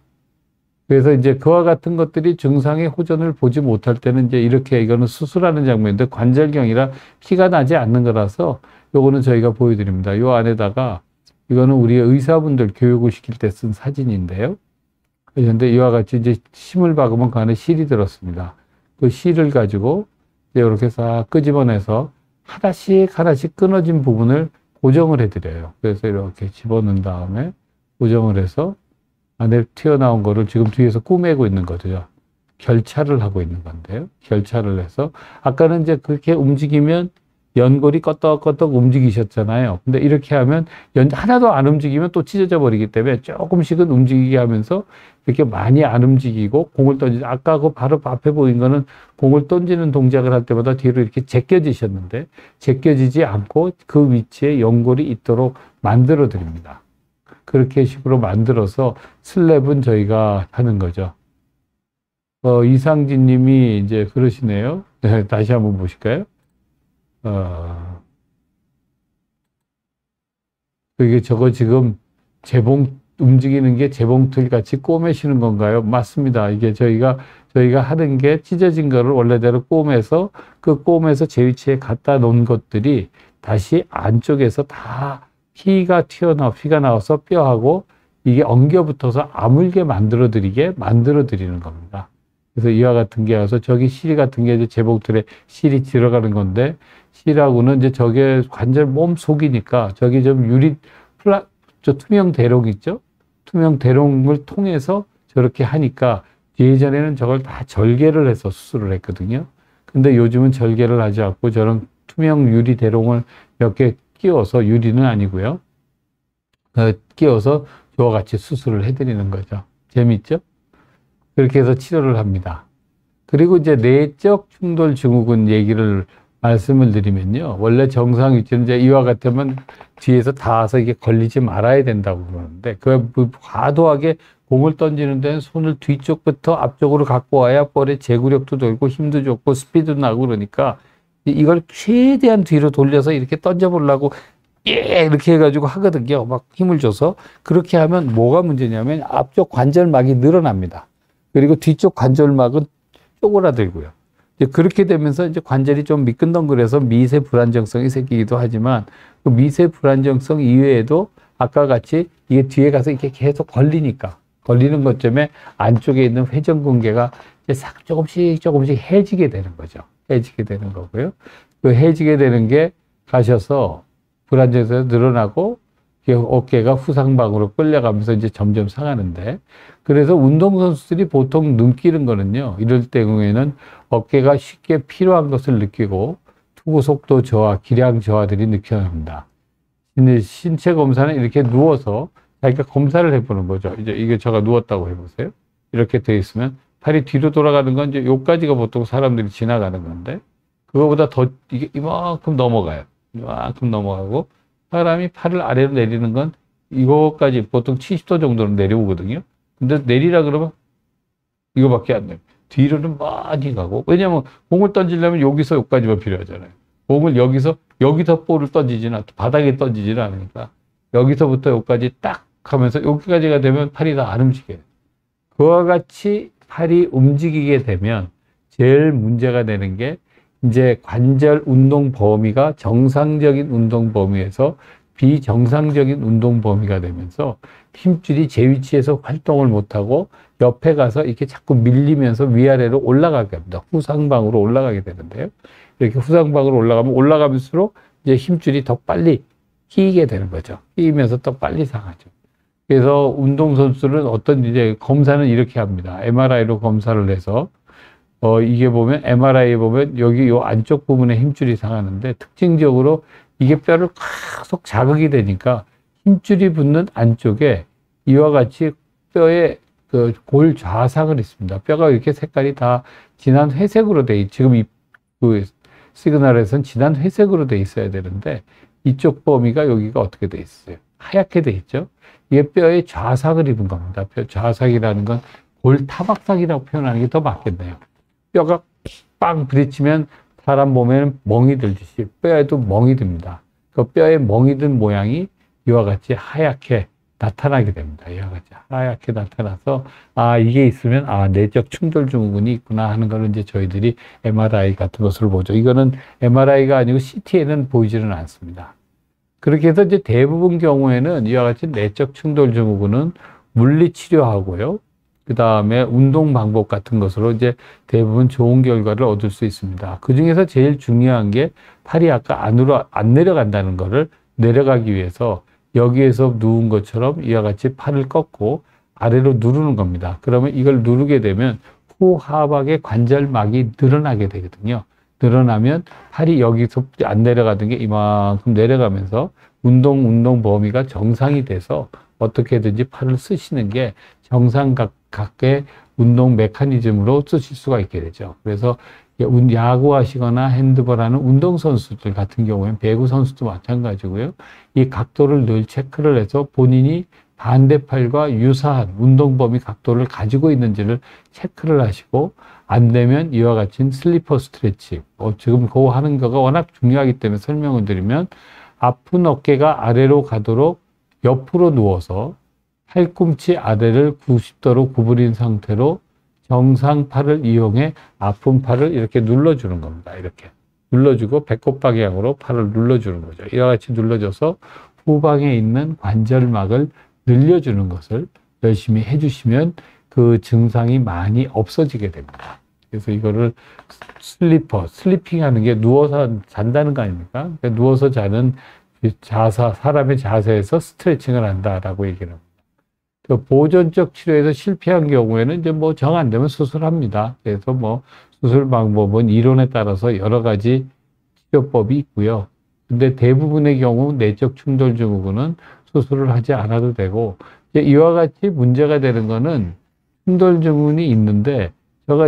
이제 그와 같은 것들이 증상의 호전을 보지 못할 때는 이제 이렇게 이거는 수술하는 장면인데 관절경이라 피가 나지 않는 거라서 요거는 저희가 보여드립니다. 요 안에다가 이거는 우리 의사분들 교육을 시킬 때 쓴 사진인데요. 그런데 이와 같이 이제 심을 박으면 그 안에 실이 들었습니다. 그 실을 가지고 이렇게 싹 끄집어내서 하나씩 끊어진 부분을 고정을 해드려요. 그래서 이렇게 집어넣은 다음에 고정을 해서 안에 튀어나온 거를 지금 뒤에서 꼬매고 있는 거죠. 결찰을 하고 있는 건데요. 결찰을 해서 아까는 이제 그렇게 움직이면 연골이 껐덕껐덕 움직이셨잖아요. 근데 이렇게 하면 하나도 안 움직이면 또 찢어져 버리기 때문에 조금씩은 움직이게 하면서 이렇게 많이 안 움직이고 공을 던지지. 아까 그 바로 앞에 보인 거는 공을 던지는 동작을 할 때마다 뒤로 이렇게 제껴지셨는데 제껴지지 않고 그 위치에 연골이 있도록 만들어 드립니다. 그렇게 식으로 만들어서 슬랩은 저희가 하는 거죠. 이상진 님이 이제 그러시네요. 네, 다시 한번 보실까요? 그게 저거 지금 움직이는 게 재봉틀 같이 꼬매시는 건가요? 맞습니다. 이게 저희가 하는 게 찢어진 거를 원래대로 꼬매서 그 꼬매서 제 위치에 갖다 놓은 것들이 다시 안쪽에서 다 피가 나와서 뼈하고 이게 엉겨 붙어서 아물게 만들어 드리는 겁니다. 그래서 이와 같은 게 와서 저기 실 같은 게 이제 재봉틀에 실이 들어가는 건데 실하고는 이제 저게 관절 몸 속이니까 저기 좀 투명 대롱 있죠? 투명 대롱을 통해서 저렇게 하니까 예전에는 저걸 다 절개를 해서 수술을 했거든요. 근데 요즘은 절개를 하지 않고 저런 투명 유리 대롱을 몇 개 끼워서 유리는 아니고요. 끼워서 저와 같이 수술을 해드리는 거죠. 재밌죠? 그렇게 해서 치료를 합니다. 그리고 이제 내적 충돌 증후군 얘기를 말씀을 드리면요. 원래 정상 위치는 이제 이와 같으면 뒤에서 닿아서 이게 걸리지 말아야 된다고 그러는데 그 과도하게 공을 던지는 데는 손을 뒤쪽부터 앞쪽으로 갖고 와야 볼에 제구력도 돌고 힘도 좋고 스피드도 나고 그러니까 이걸 최대한 뒤로 돌려서 이렇게 던져보려고 이렇게 해가지고 하거든요. 막 힘을 줘서. 그렇게 하면 뭐가 문제냐면 앞쪽 관절막이 늘어납니다. 그리고 뒤쪽 관절막은 쪼그라들고요. 이제 그렇게 되면서 이제 관절이 좀 미끈덩그려서 미세 불안정성이 생기기도 하지만 그 미세 불안정성 이외에도 아까 같이 이게 뒤에 가서 이렇게 계속 걸리니까 걸리는 것 때문에 안쪽에 있는 회전근개가 이제 싹 조금씩 해지게 되는 거죠. 해지게 되는 거고요. 그 해지게 되는 게 가셔서 불안정성이 늘어나고 어깨가 후상방으로 끌려가면서 이제 점점 상하는데, 그래서 운동선수들이 보통 눈끼는 거는요, 이럴 경우에는 어깨가 쉽게 피로한 것을 느끼고 투구 속도 저하, 기량 저하들이 느껴집니다. 근데 신체 검사는 이렇게 누워서 자기가 검사를 해보는 거죠. 이제 이게 제가 누웠다고 해보세요. 이렇게 돼 있으면 팔이 뒤로 돌아가는 건 이제 요까지가 보통 사람들이 지나가는 건데, 그거보다 더 이게 이만큼 넘어가요. 이만큼 넘어가고, 사람이 팔을 아래로 내리는 건 이거까지 보통 70도 정도는 내려오거든요. 근데 내리라 그러면 이거밖에 안 돼요. 뒤로는 많이 가고. 왜냐면 공을 던지려면 여기서 여기까지만 필요하잖아요. 공을 여기서 볼을 던지지는 바닥에 던지지는 않으니까 여기서부터 여기까지 딱 하면서 여기까지가 되면 팔이 다 안 움직여요. 그와 같이 팔이 움직이게 되면 제일 문제가 되는 게 이제 관절 운동 범위가 정상적인 운동 범위에서 비정상적인 운동 범위가 되면서 힘줄이 제 위치에서 활동을 못하고 옆에 가서 이렇게 자꾸 밀리면서 위아래로 올라가게 합니다. 후상방으로 올라가게 되는데요. 이렇게 후상방으로 올라가면서록 이제 힘줄이 더 빨리 끼게 되는 거죠. 끼면서 더 빨리 상하죠. 그래서 운동선수는 어떤 이제 검사는 이렇게 합니다. MRI로 검사를 해서 이게 보면 MRI에 보면 여기 요 안쪽 부분에 힘줄이 상하는데 특징적으로 이게 뼈를 계속 자극이 되니까 힘줄이 붙는 안쪽에 이와 같이 뼈에 그 골 좌상을 있습니다. 뼈가 이렇게 색깔이 다 진한 회색으로 돼 있, 지금 그 시그널에서는 진한 회색으로 돼 있어야 되는데 이쪽 범위가 여기가 어떻게 돼 있어요? 하얗게 돼 있죠. 이게 뼈에 좌상을 입은 겁니다. 뼈 좌상이라는 건 골 타박상이라고 표현하는 게 더 맞겠네요. 뼈가 빵 부딪히면 사람 몸에는 멍이 들듯이 뼈에도 멍이 듭니다. 그 뼈에 멍이 든 모양이 이와 같이 하얗게 나타나게 됩니다. 이와 같이 하얗게 나타나서 이게 있으면 내적 충돌 증후군이 있구나 하는 거를 이제 저희들이 MRI 같은 것을 보죠. 이거는 MRI가 아니고 CT에는 보이지는 않습니다. 그렇게 해서 이제 대부분 경우에는 이와 같이 내적 충돌 증후군은 물리 치료하고요. 그 다음에 운동 방법 같은 것으로 이제 대부분 좋은 결과를 얻을 수 있습니다. 그 중에서 제일 중요한 게 팔이 아까 안으로 안 내려간다는 거를 내려가기 위해서 여기에서 누운 것처럼 이와 같이 팔을 꺾고 아래로 누르는 겁니다. 그러면 이걸 누르게 되면 후하박의 관절막이 늘어나게 되거든요. 늘어나면 팔이 여기서 안 내려가던 게 이만큼 내려가면서 운동 범위가 정상이 돼서 어떻게든지 팔을 쓰시는 게 정상각의 운동 메커니즘으로 쓰실 수가 있게 되죠. 그래서 야구하시거나 핸드볼하는 운동선수들 같은 경우에는 배구 선수도 마찬가지고요. 이 각도를 늘 체크를 해서 본인이 반대팔과 유사한 운동 범위 각도를 가지고 있는지를 체크를 하시고 안 되면 이와 같이 슬리퍼 스트레칭. 지금 그거 하는 거가 워낙 중요하기 때문에 설명을 드리면 아픈 어깨가 아래로 가도록 옆으로 누워서 팔꿈치 아래를 90도로 구부린 상태로 정상 팔을 이용해 아픈 팔을 이렇게 눌러주는 겁니다. 이렇게 눌러주고 배꼽 방향으로 팔을 눌러주는 거죠. 이와 같이 눌러줘서 후방에 있는 관절막을 늘려주는 것을 열심히 해주시면 그 증상이 많이 없어지게 됩니다. 그래서 이거를 슬리핑 하는 게 누워서 잔다는 거 아닙니까? 그러니까 누워서 자는 사람의 자세에서 스트레칭을 한다라고 얘기를 합니다. 보존적 치료에서 실패한 경우에는 이제 뭐 정 안 되면 수술합니다. 그래서 뭐 수술 방법은 이론에 따라서 여러 가지 치료법이 있고요. 근데 대부분의 경우 내적 충돌 증후군은 수술을 하지 않아도 되고, 이와 같이 문제가 되는 거는 충돌 증후군이 있는데 제가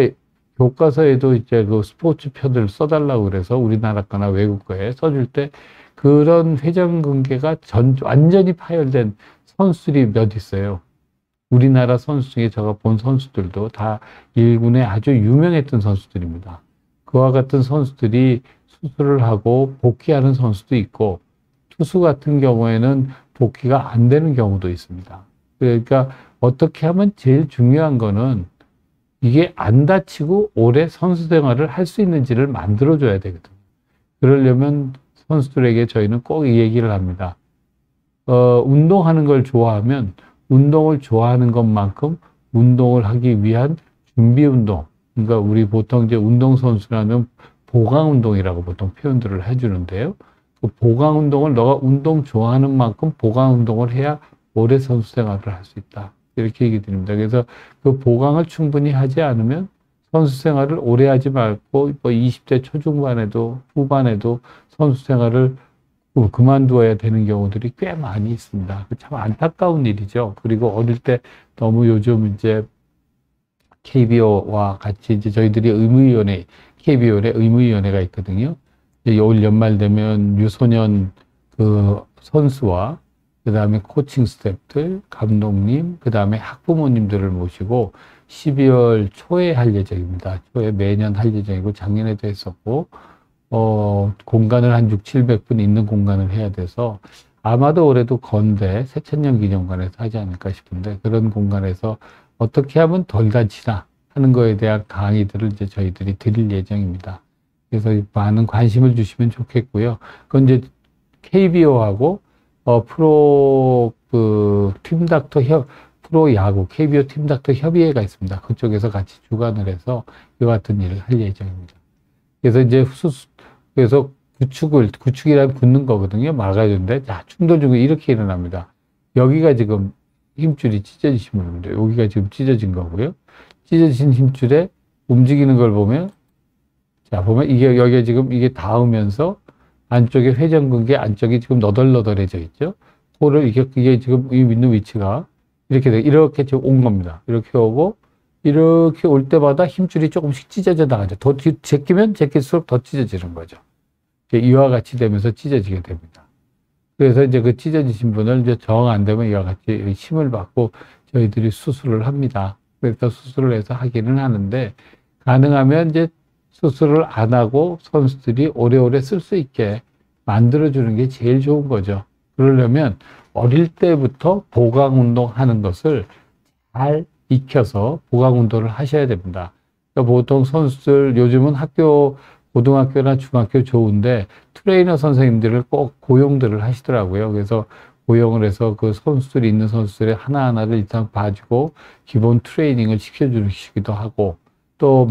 교과서에도 이제 그 스포츠 표들 써달라고 그래서 우리나라 거나 외국 거에 써줄 때 그런 회전근개가 완전히 파열된 선수들이 몇 있어요. 우리나라 선수 중에 제가 본 선수들도 다 1군에 아주 유명했던 선수들입니다. 그와 같은 선수들이 수술을 하고 복귀하는 선수도 있고, 투수 같은 경우에는 복귀가 안 되는 경우도 있습니다. 그러니까 어떻게 하면 제일 중요한 거는 이게 안 다치고 오래 선수 생활을 할 수 있는지를 만들어줘야 되거든요. 그러려면 선수들에게 저희는 꼭 이 얘기를 합니다. 운동하는 걸 좋아하면 운동을 좋아하는 것만큼 운동을 하기 위한 준비 운동. 그러니까 우리 보통 이제 운동선수라면 보강 운동이라고 보통 표현들을 해주는데요. 그 보강 운동을 너가 운동 좋아하는 만큼 보강 운동을 해야 오래 선수 생활을 할 수 있다. 이렇게 얘기 드립니다. 그래서 그 보강을 충분히 하지 않으면 선수 생활을 오래 하지 말고 뭐 20대 초중반에도 후반에도 선수 생활을 그만두어야 되는 경우들이 꽤 많이 있습니다. 참 안타까운 일이죠. 그리고 어릴 때 너무 요즘 이제 KBO와 같이 이제 저희들이 의무위원회, KBO의 의무위원회가 있거든요. 이제 올 연말 되면 유소년 그 선수와 그 다음에 코칭 스태프들, 감독님, 그 다음에 학부모님들을 모시고 12월 초에 할 예정입니다. 초에 매년 할 예정이고 작년에도 했었고, 공간을 한 6, 700분 있는 공간을 해야 돼서 아마도 올해도 건대 새천년 기념관에서 하지 않을까 싶은데 그런 공간에서 어떻게 하면 덜 다치나 하는 거에 대한 강의들을 이제 저희들이 드릴 예정입니다. 그래서 많은 관심을 주시면 좋겠고요. 그건 이제 KBO하고 프로 프로 야구 KBO 팀닥터 협의회가 있습니다. 그쪽에서 같이 주관을 해서 이와 같은 일을 할 예정입니다. 그래서 이제 그래서 구축이란 굳는 거거든요. 막아야 되는데, 자, 충돌 중에 이렇게 일어납니다. 여기가 지금 힘줄이 찢어지신 분인데, 여기가 지금 찢어진 거고요. 찢어진 힘줄에 움직이는 걸 보면, 자, 보면 여기가 지금 이게 닿으면서 안쪽에 회전근개 안쪽이 지금 너덜너덜해져 있죠. 그거를 이게 지금 있는 위치가 이렇게 지금 온 겁니다. 이렇게 오고, 이렇게 올 때마다 힘줄이 조금씩 찢어져 나가죠. 더 제끼면 제낄수록 더 찢어지는 거죠. 이와 같이 되면서 찢어지게 됩니다. 그래서 이제 그 찢어지신 분을 이제 정 안 되면 이와 같이 힘을 받고 저희들이 수술을 합니다. 그래서 수술을 해서 하기는 하는데 가능하면 이제 수술을 안 하고 선수들이 오래오래 쓸 수 있게 만들어주는 게 제일 좋은 거죠. 그러려면 어릴 때부터 보강 운동 하는 것을 잘 익혀서 보강 운동을 하셔야 됩니다. 그러니까 보통 선수들 요즘은 고등학교나 중학교 좋은데 트레이너 선생님들을 꼭 고용들을 하시더라고요. 그래서 고용을 해서 그 선수들이 있는 선수들의 하나하나를 일단 봐주고 기본 트레이닝을 시켜주시기도 하고 또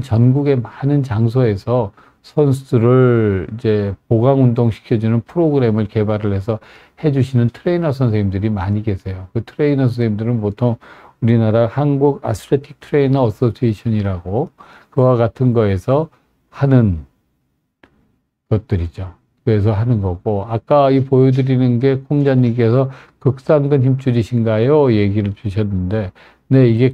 전국의 많은 장소에서 선수들을 이제 보강 운동 시켜주는 프로그램을 개발을 해서 해주시는 트레이너 선생님들이 많이 계세요. 그 트레이너 선생님들은 보통 우리나라 한국 아슬레틱 트레이너 어소시에이션이라고 그와 같은 거에서 하는 것들이죠. 그래서 하는 거고, 아까 보여드리는 게 콩자님께서 극상근 힘줄이신가요? 얘기를 주셨는데, 네, 이게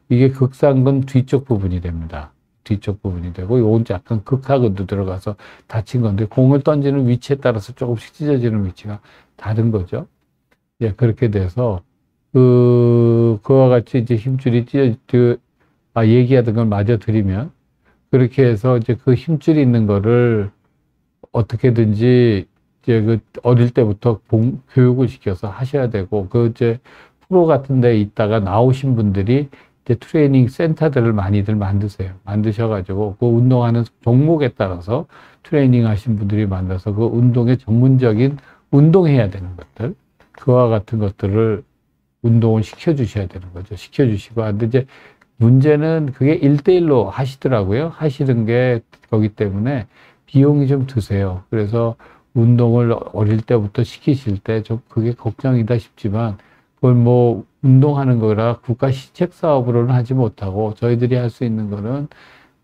이게 극상근 뒤쪽 부분이 됩니다. 뒤쪽 부분이 되고, 요건 약간 극하근도 들어가서 다친 건데, 공을 던지는 위치에 따라서 조금씩 찢어지는 위치가 다른 거죠. 예, 그렇게 돼서, 그와 같이 이제 힘줄이 얘기하던 걸 마저 드리면, 그렇게 해서 이제 그 힘줄이 있는 거를 어떻게든지 이제 어릴 때부터 교육을 시켜서 하셔야 되고, 이제 프로 같은 데 있다가 나오신 분들이 이제 트레이닝 센터들을 많이들 만드셔가지고, 그 운동하는 종목에 따라서 트레이닝 하신 분들이 만나서 그 운동의 전문적인 운동해야 되는 것들, 그와 같은 것들을 운동을 시켜주셔야 되는 거죠. 시켜주시고, 근데 이제 문제는 그게 1대1로 하시더라고요. 하시는 게 거기 때문에 비용이 좀 드세요. 그래서 운동을 어릴 때부터 시키실 때 좀 그게 걱정이다 싶지만 그걸 뭐 운동하는 거라 국가 시책 사업으로는 하지 못하고 저희들이 할 수 있는 거는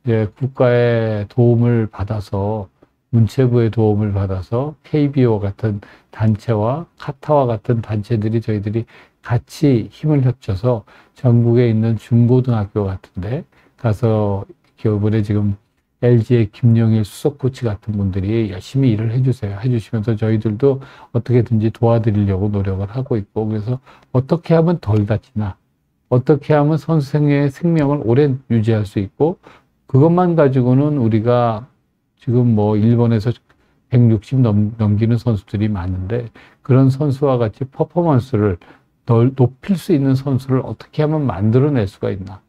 이제 국가의 도움을 받아서 문체부의 도움을 받아서 KBO 같은 단체와 카타와 같은 단체들이 저희들이 같이 힘을 합쳐서 전국에 있는 중고등학교 같은데 가서 이번에 지금 LG의 김영일 수석 코치 같은 분들이 열심히 일을 해주시면서 저희들도 어떻게든지 도와드리려고 노력을 하고 있고 그래서 어떻게 하면 덜 다치나 어떻게 하면 선수의 생명을 오래 유지할 수 있고 그것만 가지고는 우리가 지금 뭐 일본에서 160 넘기는 선수들이 많은데 그런 선수와 같이 퍼포먼스를 높일 수 있는 선수를 어떻게 하면 만들어낼 수가 있나.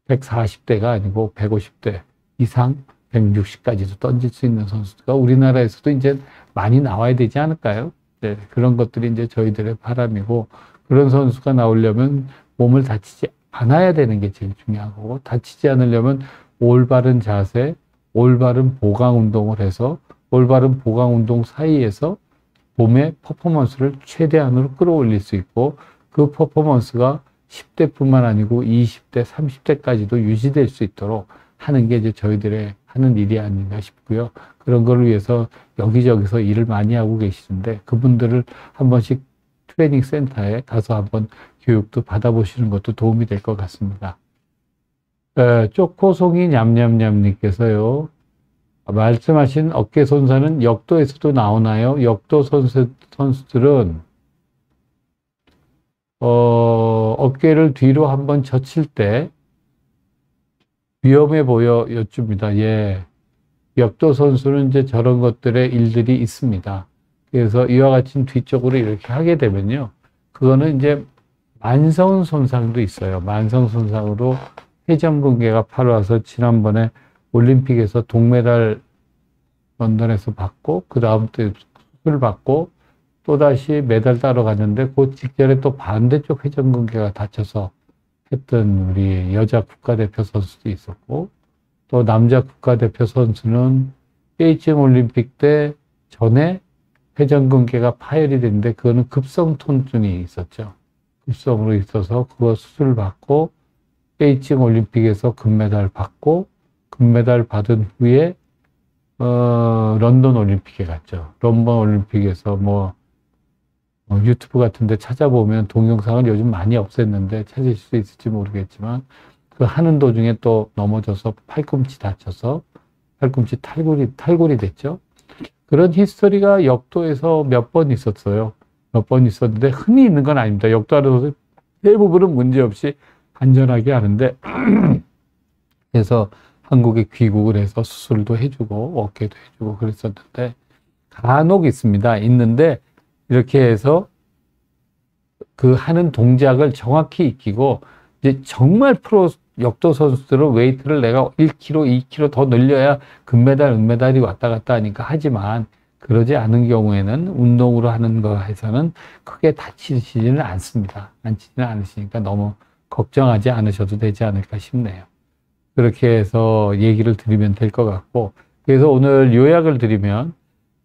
140대가 아니고 150대 이상 160까지도 던질 수 있는 선수가 우리나라에서도 이제 많이 나와야 되지 않을까요? 네, 그런 것들이 이제 저희들의 바람이고, 그런 선수가 나오려면 몸을 다치지 않아야 되는 게 제일 중요한 거고, 다치지 않으려면 올바른 자세, 올바른 보강 운동을 해서 올바른 보강 운동 사이에서 몸의 퍼포먼스를 최대한으로 끌어올릴 수 있고, 그 퍼포먼스가 10대뿐만 아니고 20대, 30대까지도 유지될 수 있도록 하는 게 이제 저희들의 하는 일이 아닌가 싶고요. 그런 걸 위해서 여기저기서 일을 많이 하고 계시는데, 그분들을 한 번씩 트레이닝 센터에 가서 한번 교육도 받아보시는 것도 도움이 될 것 같습니다. 쪼코송이 냠냠냠님께서요, 말씀하신 어깨 손상은 역도에서도 나오나요? 역도 선수들은 어깨를 뒤로 한번 젖힐 때 위험해 보여 여쭙니다. 예. 역도 선수는 이제 저런 것들의 일들이 있습니다. 그래서 이와 같이 뒤쪽으로 이렇게 하게 되면요, 그거는 이제 만성 손상도 있어요. 만성 손상으로 회전근개가 파라와서 지난번에 올림픽에서 동메달 런던에서 받고, 그 다음 때 수술 받고, 또다시 메달 따러 갔는데, 그 직전에 또 반대쪽 회전근개가 다쳐서 했던 우리 여자 국가대표 선수도 있었고, 또 남자 국가대표 선수는 베이징 올림픽 때 전에 회전근개가 파열이 됐는데, 그거는 급성 통증이 있었죠. 급성으로 있어서 그거 수술을 받고, 베이징 올림픽에서 금메달 받고, 금메달 받은 후에 런던 올림픽에 갔죠. 런던 올림픽에서 유튜브 같은 데 찾아보면 동영상을 요즘 많이 없앴는데 찾으실 수 있을지 모르겠지만, 그 하는 도중에 또 넘어져서 팔꿈치 다쳐서 팔꿈치 탈골이 됐죠. 그런 히스토리가 역도에서 몇 번 있었어요. 몇 번 있었는데 흔히 있는 건 아닙니다. 역도하면서 대부분은 문제없이 안전하게 하는데, 그래서 한국에 귀국을 해서 수술도 해주고 어깨도 해주고 그랬었는데, 간혹 있습니다. 있는데 이렇게 해서 그 하는 동작을 정확히 익히고, 이제 정말 프로 역도 선수들은 웨이트를 내가 1kg, 2kg 더 늘려야 금메달, 은메달이 왔다 갔다 하니까 하지만, 그러지 않은 경우에는 운동으로 하는 거에서는 크게 다치지는 않습니다. 다치지는 않으시니까 너무 걱정하지 않으셔도 되지 않을까 싶네요. 그렇게 해서 얘기를 드리면 될 것 같고, 그래서 오늘 요약을 드리면,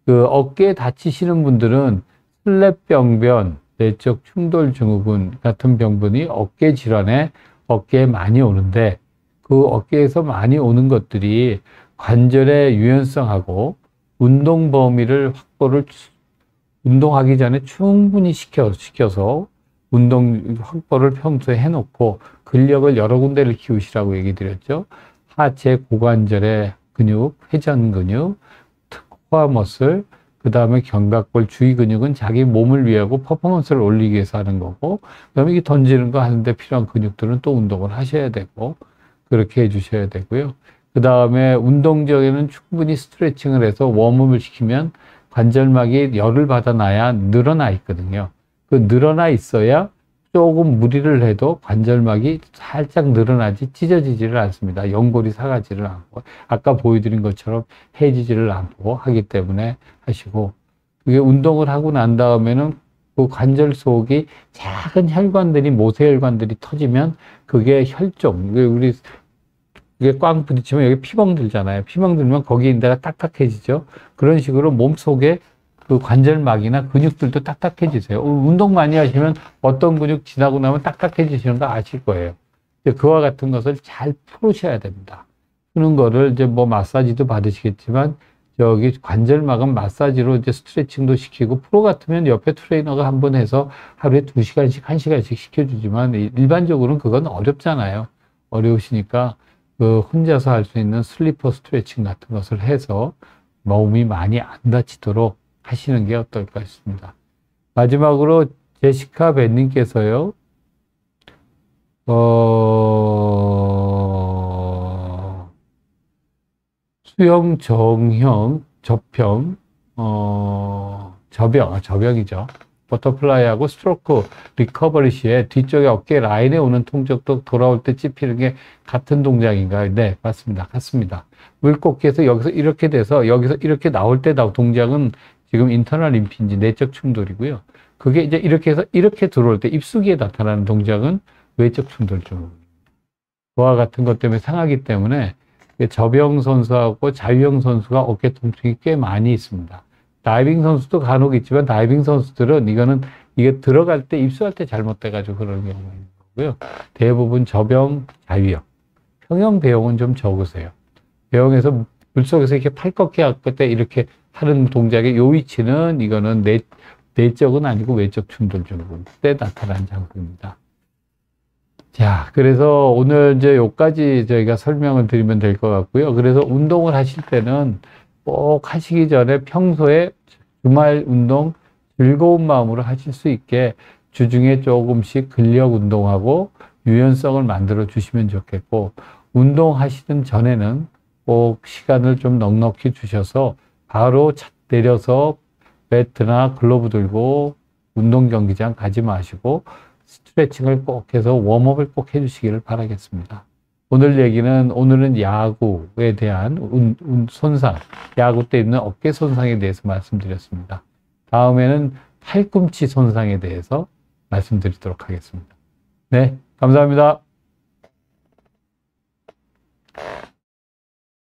그 어깨에 다치시는 분들은 슬랩병변, 내적 충돌 증후군 같은 병분이 어깨 질환에 어깨에 많이 오는데, 그 어깨에서 많이 오는 것들이 관절의 유연성하고 운동 범위를 확보를 운동하기 전에 충분히 시켜서 운동 확보를 평소에 해놓고 근력을 여러 군데를 키우시라고 얘기 드렸죠. 하체 고관절의 근육, 회전 근육, 코어 머슬, 그 다음에 견갑골 주위 근육은 자기 몸을 위하고 퍼포먼스를 올리기 위해서 하는 거고, 그 다음에 이게 던지는 거 하는데 필요한 근육들은 또 운동을 하셔야 되고, 그렇게 해주셔야 되고요. 그 다음에 운동 전에는 충분히 스트레칭을 해서 웜업을 시키면 관절막이 열을 받아놔야 늘어나 있거든요. 그 늘어나 있어야 조금 무리를 해도 관절막이 살짝 늘어나지 찢어지지를 않습니다. 연골이 사가지를 않고, 아까 보여드린 것처럼 해지지를 않고 하기 때문에 하시고, 그게 운동을 하고 난 다음에는 그 관절 속이 작은 혈관들이, 모세혈관들이 터지면 그게 혈종, 우리 이게 꽝 부딪히면 여기 피멍 들잖아요. 피멍 들면 거기 있는 데가 딱딱해지죠. 그런 식으로 몸 속에 그 관절막이나 근육들도 딱딱해지세요. 운동 많이 하시면 어떤 근육 지나고 나면 딱딱해지시는 거 아실 거예요. 그와 같은 것을 잘 풀으셔야 됩니다. 푸는 거를 이제 마사지도 받으시겠지만, 저기 관절막은 마사지로 이제 스트레칭도 시키고, 프로 같으면 옆에 트레이너가 한번 해서 하루에 2시간씩, 1시간씩 시켜주지만, 일반적으로는 그건 어렵잖아요. 어려우시니까 그 혼자서 할 수 있는 슬리퍼 스트레칭 같은 것을 해서 몸이 많이 안 다치도록 하시는 게 어떨까 싶습니다. 마지막으로 제시카 벤님께서요, 수영 정형 접형, 저병이죠. 버터플라이하고 스트로크 리커버리 시에 뒤쪽에 어깨 라인에 오는 통증도 돌아올 때 찝히는 게 같은 동작인가요? 네, 맞습니다. 같습니다. 물꺾기에서 여기서 이렇게 돼서 여기서 이렇게 나올 때 동작은 지금 인터널 임핀지 내적 충돌이고요. 그게 이제 이렇게 해서 이렇게 들어올 때 입수기에 나타나는 동작은 외적 충돌 증후군입니다. 그와 같은 것 때문에 상하기 때문에 저병 선수하고 자유형 선수가 어깨 통증이 꽤 많이 있습니다. 다이빙 선수도 간혹 있지만 다이빙 선수들은 이게 들어갈 때 입수할 때 잘못돼가지고 그런 경우가 있는 거고요. 대부분 저병, 자유형, 평형 배영은 좀 적으세요. 배영에서 물속에서 이렇게 팔 꺾기 할 때 이렇게 하는 동작의 요 위치는 이거는 내적은 아니고 외적 충돌 증후군 때 나타나는 장소입니다. 자, 그래서 오늘 이제 요까지 저희가 설명을 드리면 될 것 같고요. 그래서 운동을 하실 때는 꼭 하시기 전에 평소에 주말 운동 즐거운 마음으로 하실 수 있게 주중에 조금씩 근력 운동하고 유연성을 만들어 주시면 좋겠고, 운동하시던 전에는 꼭 시간을 좀 넉넉히 주셔서 바로 내려서 배트나 글러브 들고 운동 경기장 가지 마시고 스트레칭을 꼭 해서 웜업을 꼭 해주시기를 바라겠습니다. 오늘은 야구에 대한 손상, 야구 때 있는 어깨 손상에 대해서 말씀드렸습니다. 다음에는 팔꿈치 손상에 대해서 말씀드리도록 하겠습니다. 네, 감사합니다.